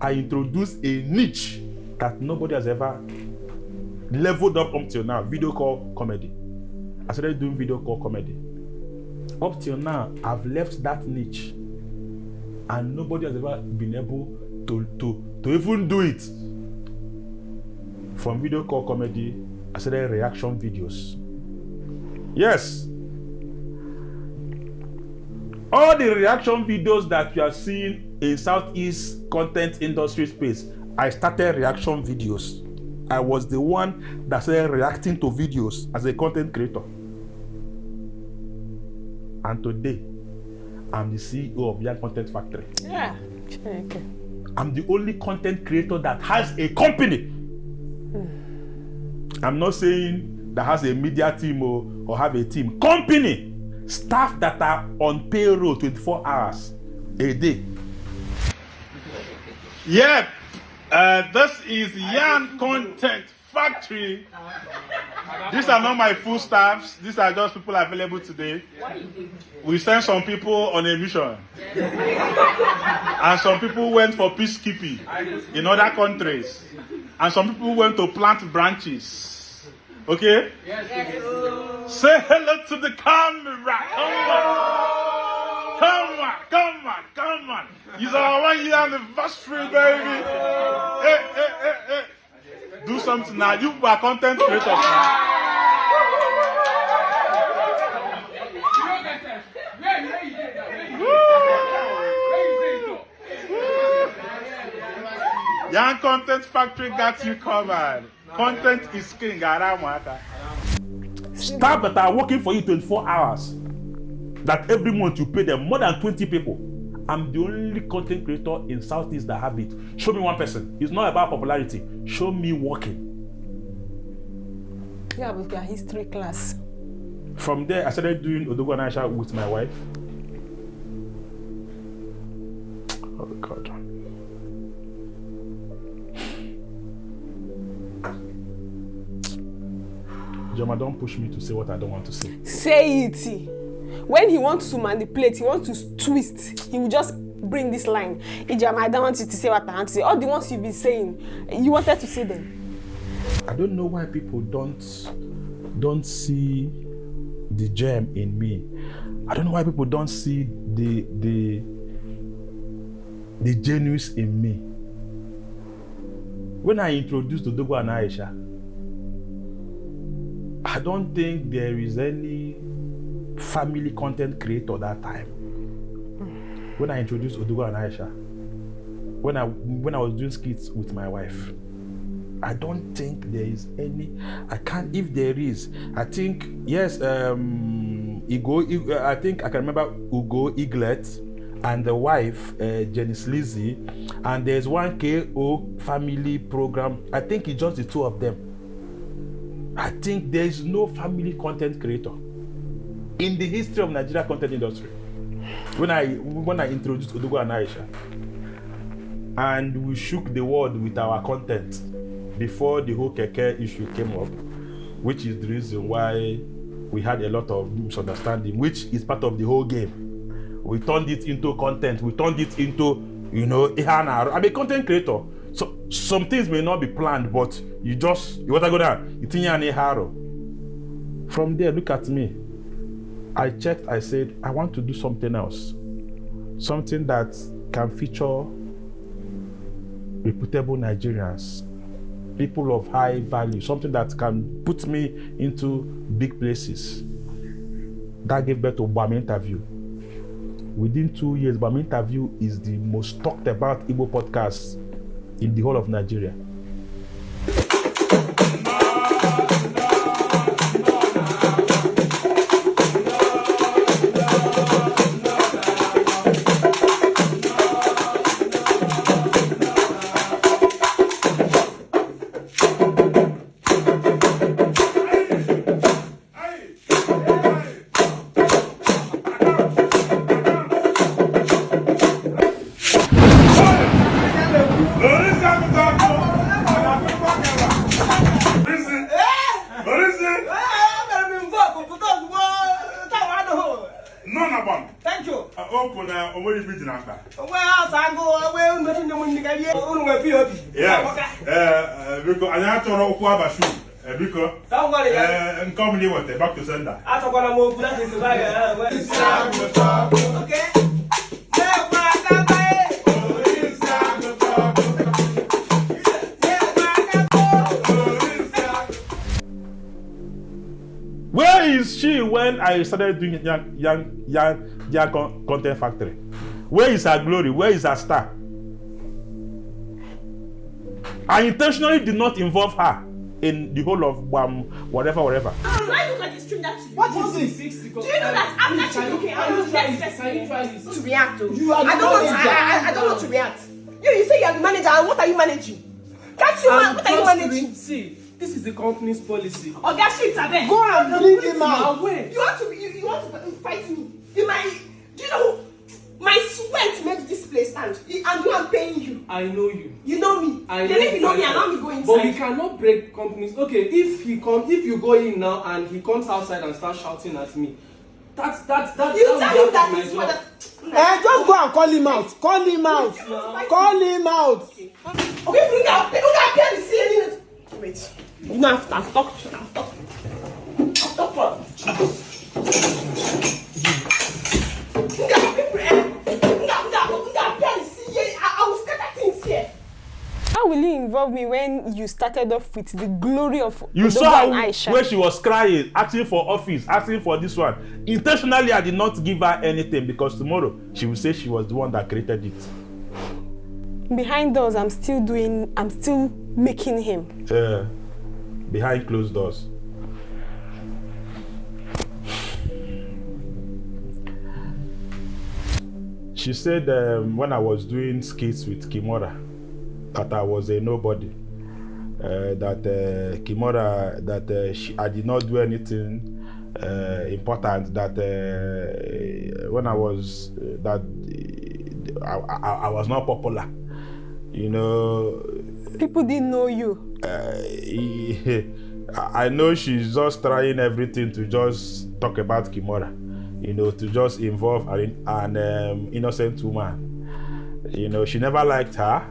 I introduced a niche that nobody has ever leveled up till now, video call comedy. I started doing video call comedy. Up till now, I've left that niche and nobody has ever been able to even do it. From video call comedy, I started reaction videos. Yes. All the reaction videos that you are seeing in Southeast content industry space, I started reaction videos. I was the one that started reacting to videos as a content creator. And today, I'm the CEO of Young Content Factory. Yeah. Okay. I'm the only content creator that has a company. I'm not saying that has a media team or have a team. Company. Staff that are on payroll 24 hours a day. Yep. This is Young Content Factory. These are not my full staffs. These are just people available today. We sent some people on a mission. And some people went for peacekeeping in other countries. And some people went to plant branches. Okay? Yes. Say hello to the camera. Come on. It's our 1 year anniversary, baby. Hey. Do something now. You are content creators now. Young Content Factory got you covered. Content is king. Staff that are working for you 24 hours, that every month you pay them more than 20 people. I'm the only content creator in Southeast that have it. Show me one person. It's not about popularity. Show me working. Yeah, with your history class. From there, I started doing Odogwu and Aisha with my wife. Oh God. Jama, don't push me to say what I don't want to say. Say it. When he wants to manipulate, he wants to twist, he will just bring this line. Ijama, I don't want you to say what I want to say. All the ones you've been saying, you wanted to say them. I don't know why people don't see the gem in me. I don't know why people don't see the genius in me. When I introduced Odogwu and Aisha, I don't think there is any family content creator that time. When I introduced Odogwu and Aisha, when I was doing skits with my wife, I don't think there is any. I can't. If there is, I think yes. I think I can remember Ugo Eaglet and the wife Jenny Sleazy, and there's one KO family program. I think it's just the two of them. I think there is no family content creator in the history of Nigeria content industry. When I introduced Odogwu and Aisha, and we shook the world with our content before the whole Keke issue came up, which is the reason why we had a lot of misunderstanding, which is part of the whole game. We turned it into content. We turned it into, Ihana. I'm a content creator. So some things may not be planned, but you want to go down. It's Ihana. From there, look at me. I checked, I said, I want to do something else. Something that can feature reputable Nigerians, people of high value, something that can put me into big places. That gave birth to Bam Interview. Within 2 years, Bam Interview is the most talked about Igbo podcast in the whole of Nigeria. Omori is meeting after. Well, I go away, nothing the money get here. Yeah. Because I have to know who have a shoe. Because and come here what back to sender. I talk about more that is okay. Where is she when I started doing young content factory? Where is her glory? Where is her star? I intentionally did not involve her in the whole of whatever. Why look at the stream that you? What is this? Do you know that I'm actually looking at you to react to? You are the I don't want to react. You say you are the manager, and what are you managing? Can't you what are you managing? See, this is the company's policy. Oh, that shit are there. Go and bring him out. Away. You want to fight me? Do you know my sweat made this place stand? And you are paying you. I know you. You know me. I Then if you know me, allow me go inside. But we cannot break companies. Okay, if you go in now and he comes outside and starts shouting at me, that's you tell him that is what. Just go and call him out. Call him out. Call him out. Okay, bring out the ceiling. Wait. You know I've talked. How will you involve me when you started off with the glory of You Odogwu saw and her Aisha? where she was crying, asking for office, asking for this one. Intentionally, I did not give her anything because tomorrow she will say she was the one that created it. Behind doors, I'm still making him. Behind closed doors. She said when I was doing skits with Kimora, that I was a nobody. That Kimora, that I did not do anything important. That when I was I was not popular. You know. People didn't know you. I know she's just trying everything to just talk about Kimora. You know, to just involve an innocent woman. You know, she never liked her.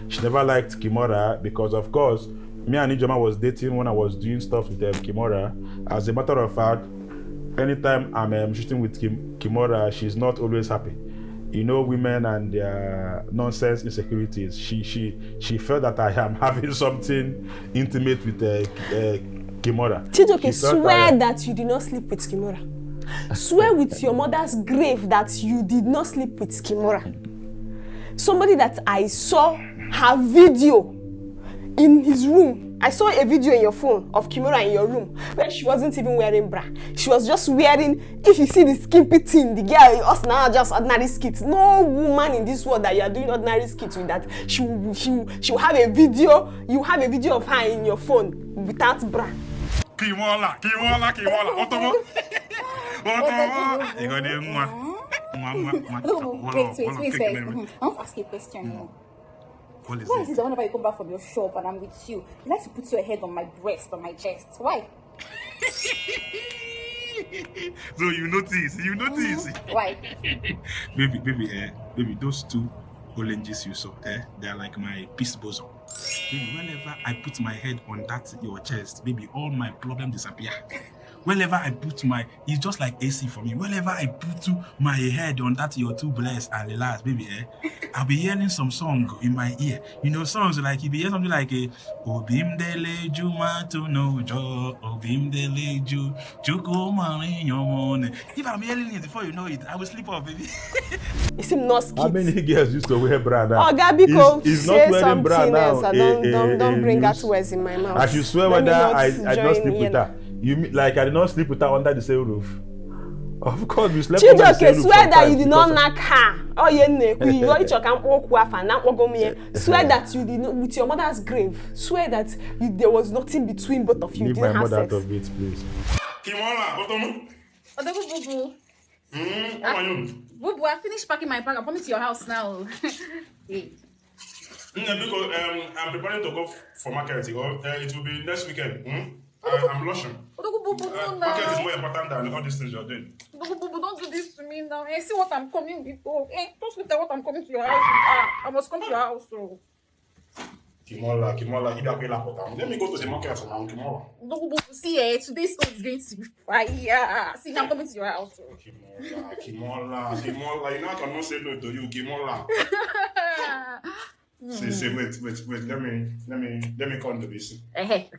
She never liked Kimora because, of course, me and Ijoma was dating when I was doing stuff with Kimora. As a matter of fact, anytime I'm shooting with Kimora, she's not always happy. You know, women and their nonsense insecurities. She felt that I am having something intimate with Kimora. Chijoke, swear that you did not sleep with Kimora. Swear with your mother's grave that you did not sleep with Kimora. Somebody that I saw her video in his room. I saw a video in your phone of Kimora in your room where she wasn't even wearing bra. She was just wearing, if you see the skimpy thing, the girl, us now just ordinary skits. No woman in this world that you are doing ordinary skits with that. She will have a video, you have a video of her in your phone without bra. Kimora. Otomo. You got them Wait. I want to ask you a question. Why is it that whenever you come back from your shop and I'm with you like to put your head on my breast, on my chest? Why? So you notice. Why? baby, those two oranges you saw, they are like my peace bosom. Baby, whenever I put my head on that your chest, baby, all my problems disappear. Whenever I put it's just like AC for me. Whenever I put my head on that your two breasts and relax, baby, I'll be hearing some song in my ear. You know, songs like, you be hearing something like, Obim dele juma to no jo, Obim dele ju, chuko mari nyomone. If I'm hearing it before you know it, I will sleep off, baby. You seem not skits. How many girls used to wear bra now? Oh, Gabiko, he's say not wearing bra something now. else. Don't bring that words in my mouth. I should swear whether I did not sleep with her. You mean, like I did not sleep with her under the same roof? Of course, we slept under the same roof. Swear that you did not knock her. Oh, swear that you did not, with your mother's grave. Swear that there was nothing between both of you. Leave my mother out of it, please. Kimora, Odogwu, how are you? Bubu, I finished packing my bag. I'm coming to your house now. Hey. Because I'm preparing to go for market. It will be next weekend. I'm rushing. Odogwu, Market is more important than all these things you're doing. don't don't do this to me now. See what I'm coming with. Oh, don't look at what I'm coming to your house with. I must come to your house. So. Kimola, you don't get up. Let me go to the market for now, Kimola. No, see, today's store is going to be fire. See, I'm coming to your house. So. Kimola, you know I cannot say no to you, Kimola. See, wait. Let me come to this. Okay.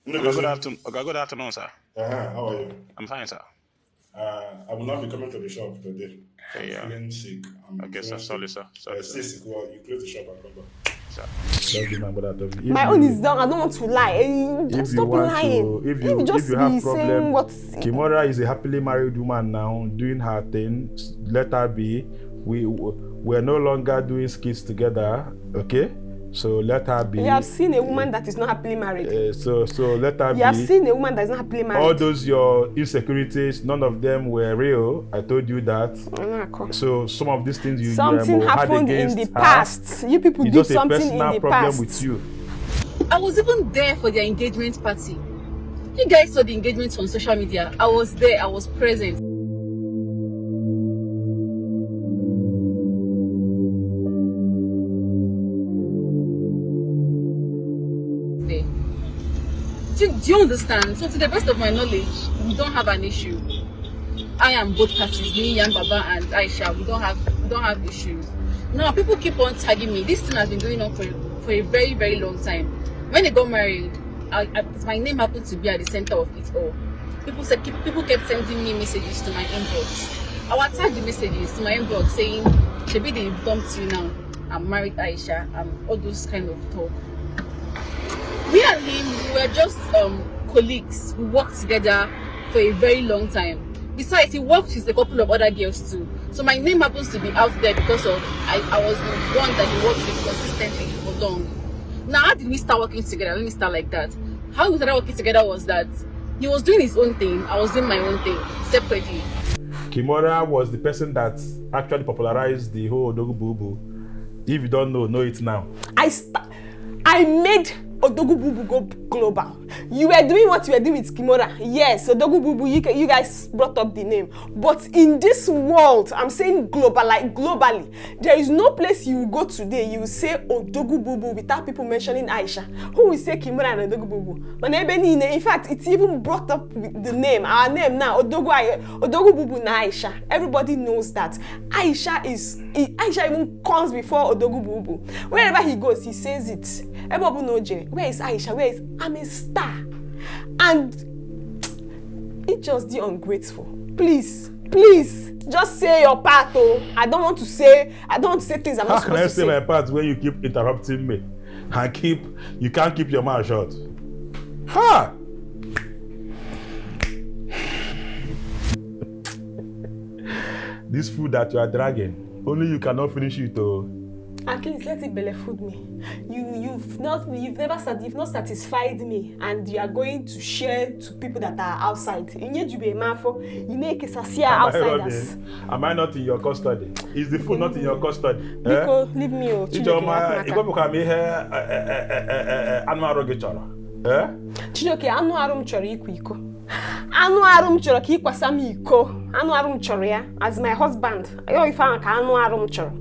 Good afternoon, sir. How are you? I'm fine, sir. I will not be coming to the shop today. Yeah. I'm feeling sick. Okay, sir. Sorry, sir. Sorry. Stay sick. Well, you close the shop and come back. Sir. Don't be my brother. My own is down. I don't want to lie. Stop lying. If you have problem, Kimora is a happily married woman now, doing her thing. Let her be. We're no longer doing skits together. Okay. So let her be. You have seen a woman that is not happily married. So let her be. You have seen a woman that is not happily married. All those your insecurities, none of them were real. I told you that. So some of these things you something happened in the past. You people did something in the past. With you. I was even there for their engagement party. You guys saw the engagement on social media. I was there. I was present. Do you understand? So to the best of my knowledge, we don't have an issue. I am both parties, me, Yan Baba and Aisha. We don't have issues. Now people keep on tagging me. This thing has been going on for a very, very long time. When they got married, my name happened to be at the center of it all. People kept sending me messages to my inbox. I would tag the messages to my inbox saying, "Shebi they dumped you now. I'm married, Aisha," and all those kind of talk. Me and him, we were just colleagues. We worked together for a very long time. Besides, he worked with a couple of other girls too. So my name happens to be out there because of I was the one that he worked with consistently for long. Now, how did we start working together? Let me start like that. How we started working together was that he was doing his own thing, I was doing my own thing separately. Kimora was the person that actually popularized the whole Odogwu Boo. If you don't know it now. I made Odogwu Bubu go global. You were doing what you were doing with Kimora. Yes, Odogwu Bubu, you guys brought up the name. But in this world, I'm saying global, like globally, there is no place you will go today, you will say Odogwu Bubu without people mentioning Aisha. Who will say Kimora and Odogwu Bubu? In fact, it's even brought up the name, our name now, Odogwu Bubu na Aisha. Everybody knows that. Aisha even comes before Odogwu Bubu. Wherever he goes, he says it. Everybody knows Jay. Where is Aisha? Where is I'm a star? And it's just the ungrateful. Please, just say your part. Oh, I don't want to say things I'm not supposed to say. How can I say my part when you keep interrupting me? You can't keep your mouth shut. Ha! This food that you are dragging, only you cannot finish it. Oh. At least let it belly food me. You've not satisfied me, and you are going to share to people that are outside. You need to be a man for you make a sasia outsiders. Am I not in your custody? Is the food not in your custody? Nico, leave me. Chijoke, anu arum chọrọ ikwu iko. Anu arum chọrọ ka ikwasa m iko. Anu arum chọrọ ya as my husband. Yo ife ka anu arum chọrọ.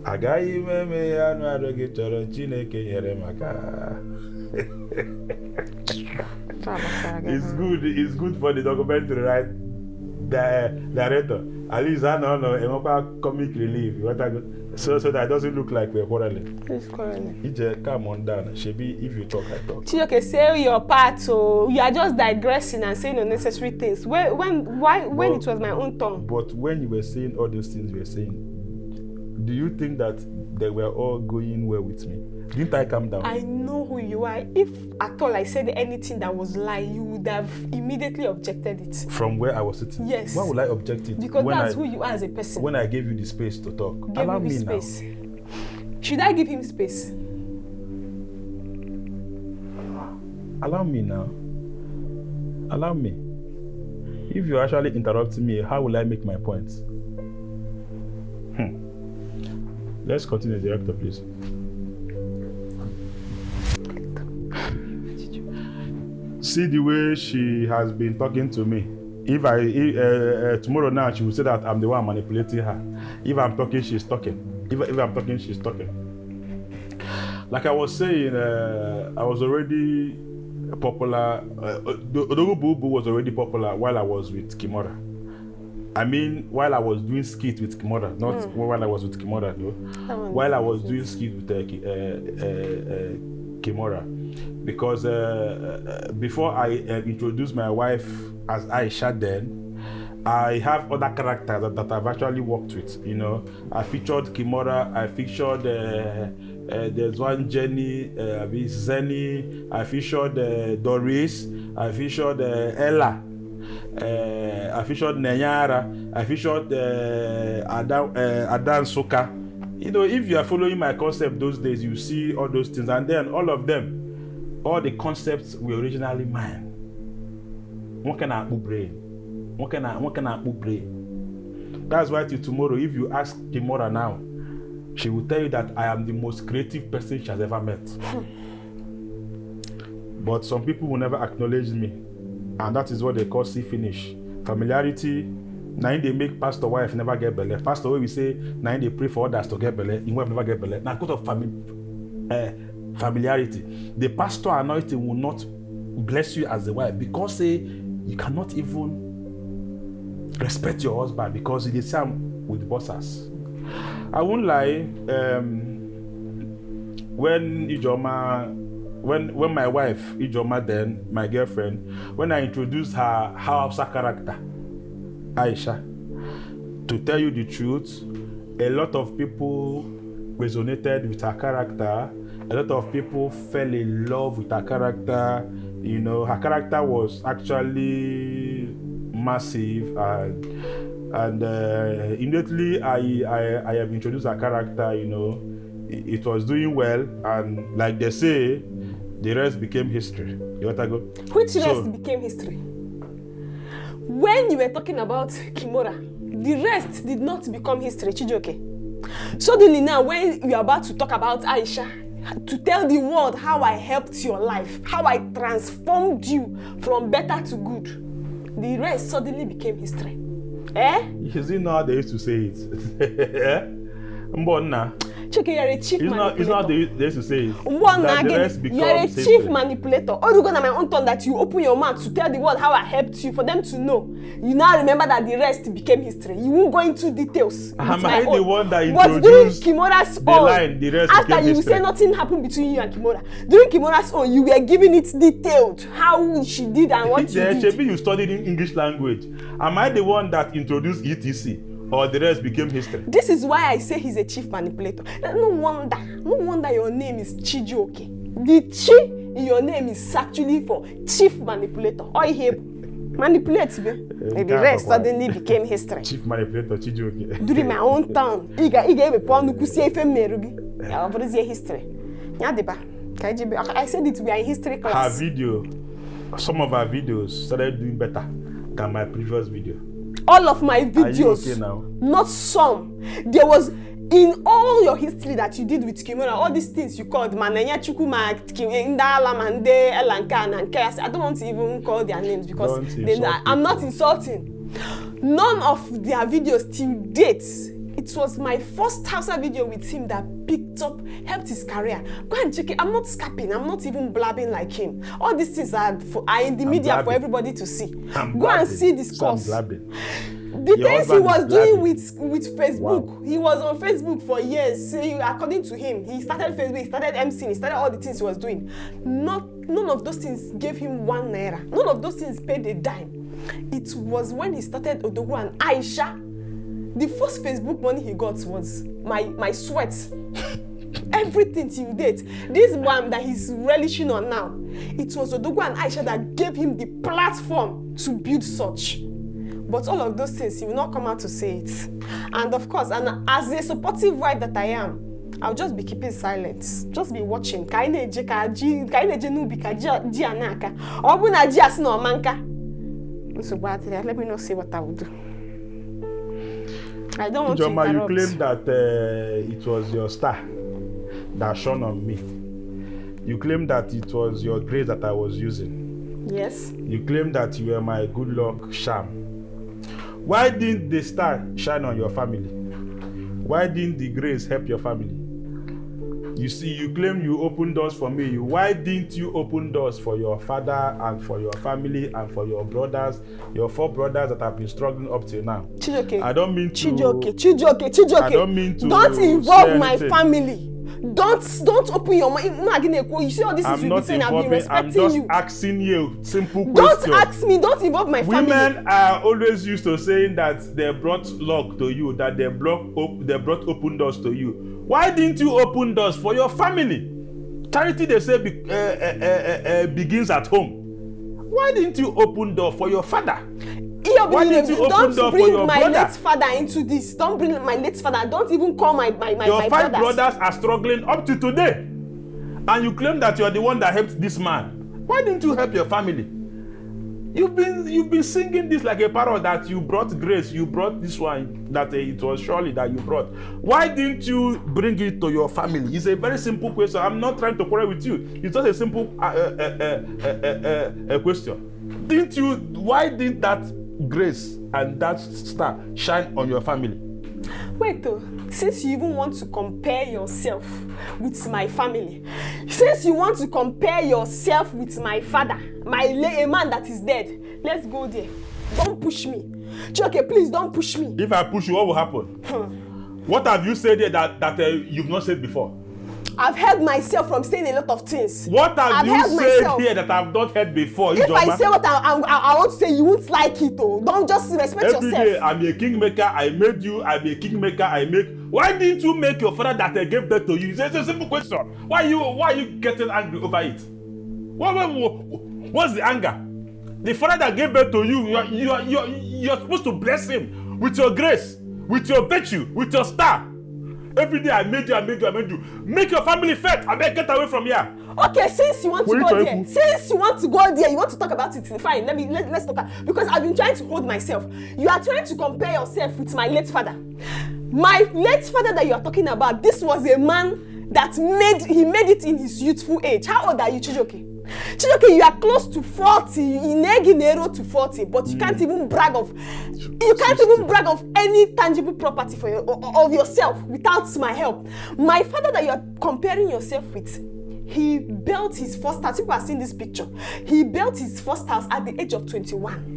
Agaghị m eme ya anụ arụ gị chọrọ Chineke nyere maka. It's good for the documentary, right? The director. At least I know comic relief. So that it doesn't look like we're quarreling. Please quarreling. Ije, come on down. Shebi, if you talk, I talk. Chiyoke, say your part. So you are just digressing and saying unnecessary things. When it was my own turn. But when you were saying all those things you were saying, do you think that they were all going well with me? Didn't I calm down? I know who you are. If at all I said anything that was lie, you would have immediately objected it. From where I was sitting? Yes. Why would I object it? Because that's who you are as a person. When I gave you the space to talk. Allow me space. Now. Should I give him space? Allow me now. Allow me. If you're actually interrupting me, how will I make my points? Let's continue, director, please. see the way she has been talking to me. If tomorrow now she will say that I'm the one manipulating her. If I'm talking, she's talking. If I'm talking, she's talking. Like I was saying, I was already popular. Odogwu was already popular while I was with Kimora. I mean, while I was doing skit with Kimora, not while I was with Kimora, though. While I was doing skit with Kimora, because before I introduced my wife as Aisha, then I have other characters that I've actually worked with. You know, I featured Kimora, I featured there's one Jenny, Zeni, I featured Doris, I featured Ella. I featured Nenyara, I featured Adan Soka. You know, if you are following my concept those days, you see all those things, and then all of them, all the concepts were originally mine. What can I brain? What can I brain? That's why till tomorrow, if you ask Kimora now, she will tell you that I am the most creative person she has ever met. But some people will never acknowledge me. And that is what they call see finish. Familiarity, now they make pastor wife never get belly. Pastor we say, now they pray for others to get belly, you wife never get belly. Now because of familiarity, the pastor anointing will not bless you as the wife because you cannot even respect your husband because it is same with bosses. I won't lie, when my wife, Ijoma then, my girlfriend, when I introduced her Hausa character, Aisha, to tell you the truth, a lot of people resonated with her character. A lot of people fell in love with her character. You know, her character was actually massive, and immediately I have introduced her character. You know, it was doing well, and like they say, the rest became history. You want to go? Which rest became history? When you were talking about Kimora, the rest did not become history, Chijoke. Suddenly now, when you are about to talk about Aisha, to tell the world how I helped your life, how I transformed you from better to good, the rest suddenly became history. Eh? You see now they used to say it. Mbonna. Chike, you're a chief manipulator. It's not they used to say it. You're a chief manipulator. All you gonna my own turn that you open your mouth to tell the world how I helped you, for them to know. You now remember that the rest became history. You won't go into details. Am I the one that introduced? But during Kimora's own, the rest after you history. say nothing happened between you and Kimora, during Kimora's own, you were giving it detailed how she did and what you did. Maybe you studied in English language. Am I the one that introduced ETC? Or the rest became history? This is why I say he's a chief manipulator. No wonder your name is Chijioke. The chi in your name is actually for chief manipulator. Or he manipulates me. And the rest suddenly became history. Chief manipulator Chijioke. During my own town, I history. I said it, we are in history class. Her video, some of her videos started doing better than my previous video. All of my videos, are you okay now? Not some. There was, in all your history that you did with Kimora, all these things you called Mananya Chukuma, Indala, Mande, Elanka, and Nkaya. I don't want to even call their names because I'm not insulting. None of their videos till date. It was my first Hausa video with him that picked up, helped his career. Go and check it. I'm not scapping. I'm not even blabbing like him. All these things are in the media for everybody to see. Go and see this course. The things he was doing with Facebook, he was on Facebook for years. According to him, he started Facebook, he started MCing, he started all the things he was doing. None of those things gave him 1 naira. None of those things paid a dime. It was when he started Odogwu and Aisha. The first Facebook money he got was my sweat. Everything till date. This one that he's relishing on now, it was Odogwu and Aisha that gave him the platform to build such. But all of those things, he will not come out to say it. And of course, and as a supportive wife that I am, I'll just be keeping silent. Just be watching. Let me not see what I will do. I don't want to interrupt. You claim that it was your star that shone on me. You claim that it was your grace that I was using. Yes. You claim that you were my good luck charm. Why didn't the star shine on your family? Why didn't the grace help your family? You see, you claim you opened doors for me. Why didn't you open doors for your father and for your family and for your brothers, your 4 brothers that have been struggling up till now? Chijoke. I don't mean to. Chijoke. I don't mean to. Don't involve my family. Don't open your mind. You see all this is you saying. I've been respecting you. I'm just asking you simple question. Don't ask me. Don't involve my family. Women are always used to saying that they brought luck to you, that they brought open doors to you. Why didn't you open doors for your family? Charity, they say, begins at home. Why didn't you open door for your father? Why didn't you open door for your brother? Don't bring my late father into this. Don't bring my late father. Don't even call my Your 5 brothers. brothers are struggling up to today. And you claim that you are the one that helped this man. Why didn't you help your family? You've been singing this like a parrot that you brought grace, you brought this one, that it was surely that you brought. Why didn't you bring it to your family? It's a very simple question. I'm not trying to quarrel with you. It's just a simple question. Why didn't that grace and that star shine on your family? Wait though, since you even want to compare yourself with my family, since you want to compare yourself with my father, a man that is dead, let's go there. Don't push me. Chijoke, please don't push me. If I push you, what will happen? What have you said here that you've not said before? I've held myself from saying a lot of things. What have you said here that I've not heard before? If I say what I want to say, you won't like it though. Don't just respect yourself. Every day, I'm a kingmaker, I made you. I'm a kingmaker, I make. Why didn't you make your father that gave birth to you? It's a simple question. Why are you getting angry over it? What's the anger? The father that gave birth to you, you're supposed to bless him with your grace, with your virtue, with your star. Every day I made you. Make your family fat. I better get away from here. Okay, since you want to go there, you want to talk about it. Fine, let's talk. Because I've been trying to hold myself. You are trying to compare yourself with my late father. My late father that you are talking about, this was a man that made it in his youthful age. How old are you, Chijoke? Chijoke, you are close to 40, to 40, but you can't even brag of any tangible property of yourself without my help. My father that you are comparing yourself with, he built his first house. People are seeing this picture. He built his first house at the age of 21.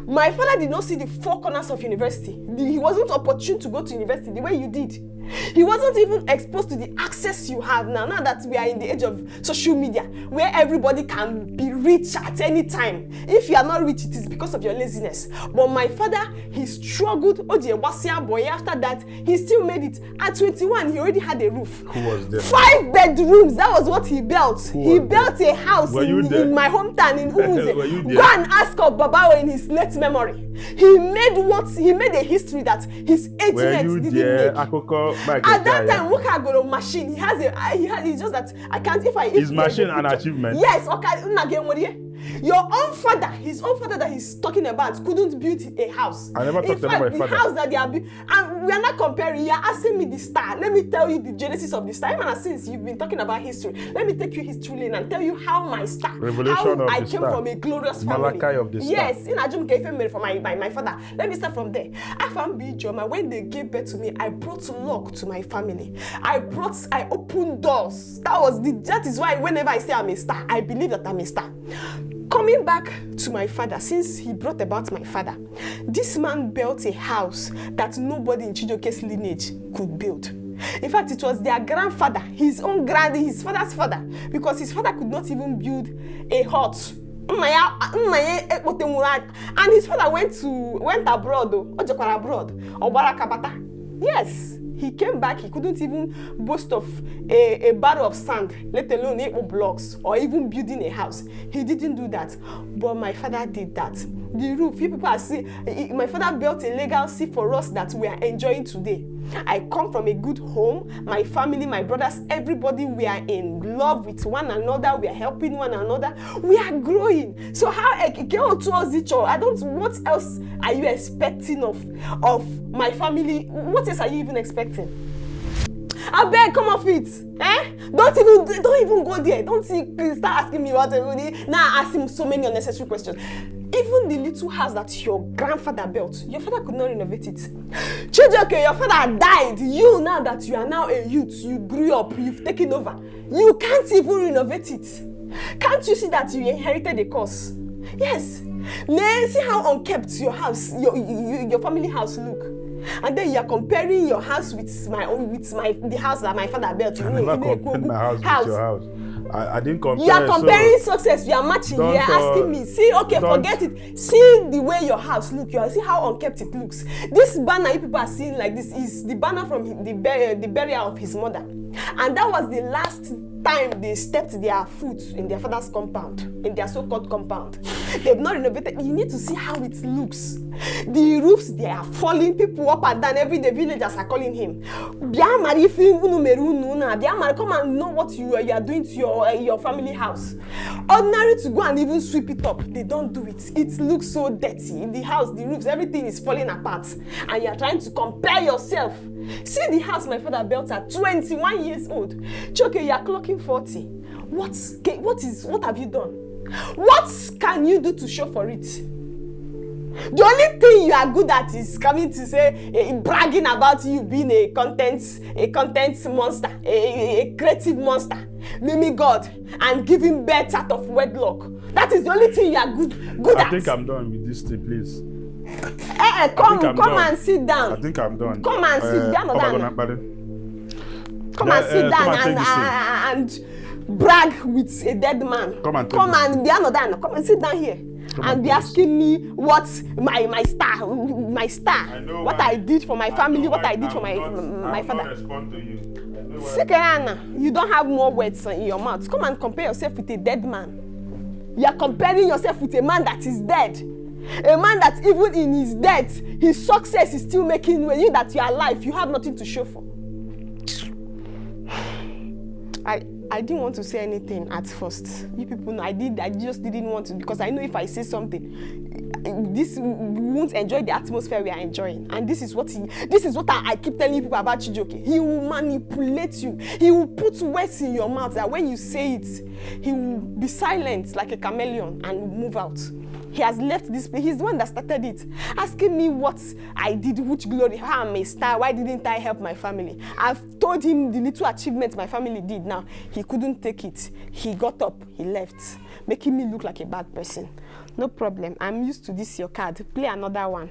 My father did not see the 4 corners of university. He wasn't opportune to go to university the way you did. He wasn't even exposed to the access you have now that we are in the age of social media, where everybody can be rich at any time. If you are not rich, it is because of your laziness. But my father, he struggled. After that, he still made it. At 21, he already had a roof. Who was there? 5 bedrooms. That was what he built. He built a house in my hometown in Umuze. Go and ask of Babawo in his late memory. He made a history that his 8 mates didn't make. At that time, Woka got a machine. It's just that I can't. His machine an achievement. Yes, okay. Your own father, his own father that he's talking about, couldn't build a house. I never talked about my father. The house that they are building, and we are not comparing. You are asking me the star. Let me tell you the genesis of the star. Even since you've been talking about history, let me take you history lane and tell you how my star, I came from a glorious family. Malachi of the star. Yes, in Ajum gave me from my father. Let me start from there. I found Bijoma. When they gave birth to me, I brought luck to my family. I opened doors. That is why whenever I say I'm a star, I believe that I'm a star. Coming back to my father, since he brought about my father, this man built a house that nobody in Chijoke's lineage could build. In fact, it was their grandfather, his father's father, because his father could not even build a hut. And his father went abroad, Yes. He came back, he couldn't even boast of a barrel of sand, let alone 8 blocks, or even building a house. He didn't do that. But my father did that. The roof, people are seeing, my father built a legacy for us that we are enjoying today. I come from a good home. My family, my brothers, everybody, we are in love with one another. We are helping one another. We are growing. So how go towards each other? What else are you expecting of my family? What else are you even expecting? I beg, come off it. Don't even go there. Don't start asking me what everybody. Now ask him so many unnecessary questions. Even the little house that your grandfather built, your father could not renovate it. Chijoke, your father died. You, now that you are now a youth, you grew up, you've taken over. You can't even renovate it. Can't you see that you inherited a curse? Yes. Let's see how unkept your house, your family house look. And then you are comparing your house with the house that my father built. I never compared my house with your house. I didn't compare. You are comparing success. You are matching. You are asking me. See, okay, forget it. See the way your house look. You see how unkept it looks. This banner you people are seeing like this is the banner from the burial of his mother, and that was the last time they stepped their foot in their father's compound, in their so-called compound. They've not renovated. You need to see how it looks. The roofs, they are falling. People up and down. Every day villagers are calling him. Come and know what you are doing to your family house. Ordinary to go and even sweep it up. They don't do it. It looks so dirty. The house, the roofs, everything is falling apart. And you are trying to compare yourself. See the house my father built at 21 years old. Choke, you are clocking 40. What have you done? What can you do to show for it? The only thing you are good at is coming to say, bragging about you being a content monster, a creative monster, miming God, and giving birth out of wedlock. That is the only thing you are good at. I think I'm done with this thing, please. Come and sit down. I think I'm done. Come and sit down. Come and sit down and brag with a dead man. Come and sit down here. And be asking me what my star, what I did for my family, what I did for my father. Not respond to you. Second, you don't have more words in your mouth. Come and compare yourself with a dead man. You are comparing yourself with a man that is dead. A man that even in his death, his success is still making way. You that you are alive, you have nothing to show for. I didn't want to say anything at first. You people know I just didn't want to, because I know if I say something, this won't enjoy the atmosphere we are enjoying. And this is what I keep telling people about Chijoke. He will manipulate you. He will put words in your mouth that when you say it, he will be silent like a chameleon and move out. He has left this place. He's the one that started it. Asking me what I did, which glory, how I'm a star, why didn't I help my family? I've told him the little achievements my family did now. He couldn't take it. He got up, he left, making me look like a bad person. No problem. I'm used to this, your card. Play another one.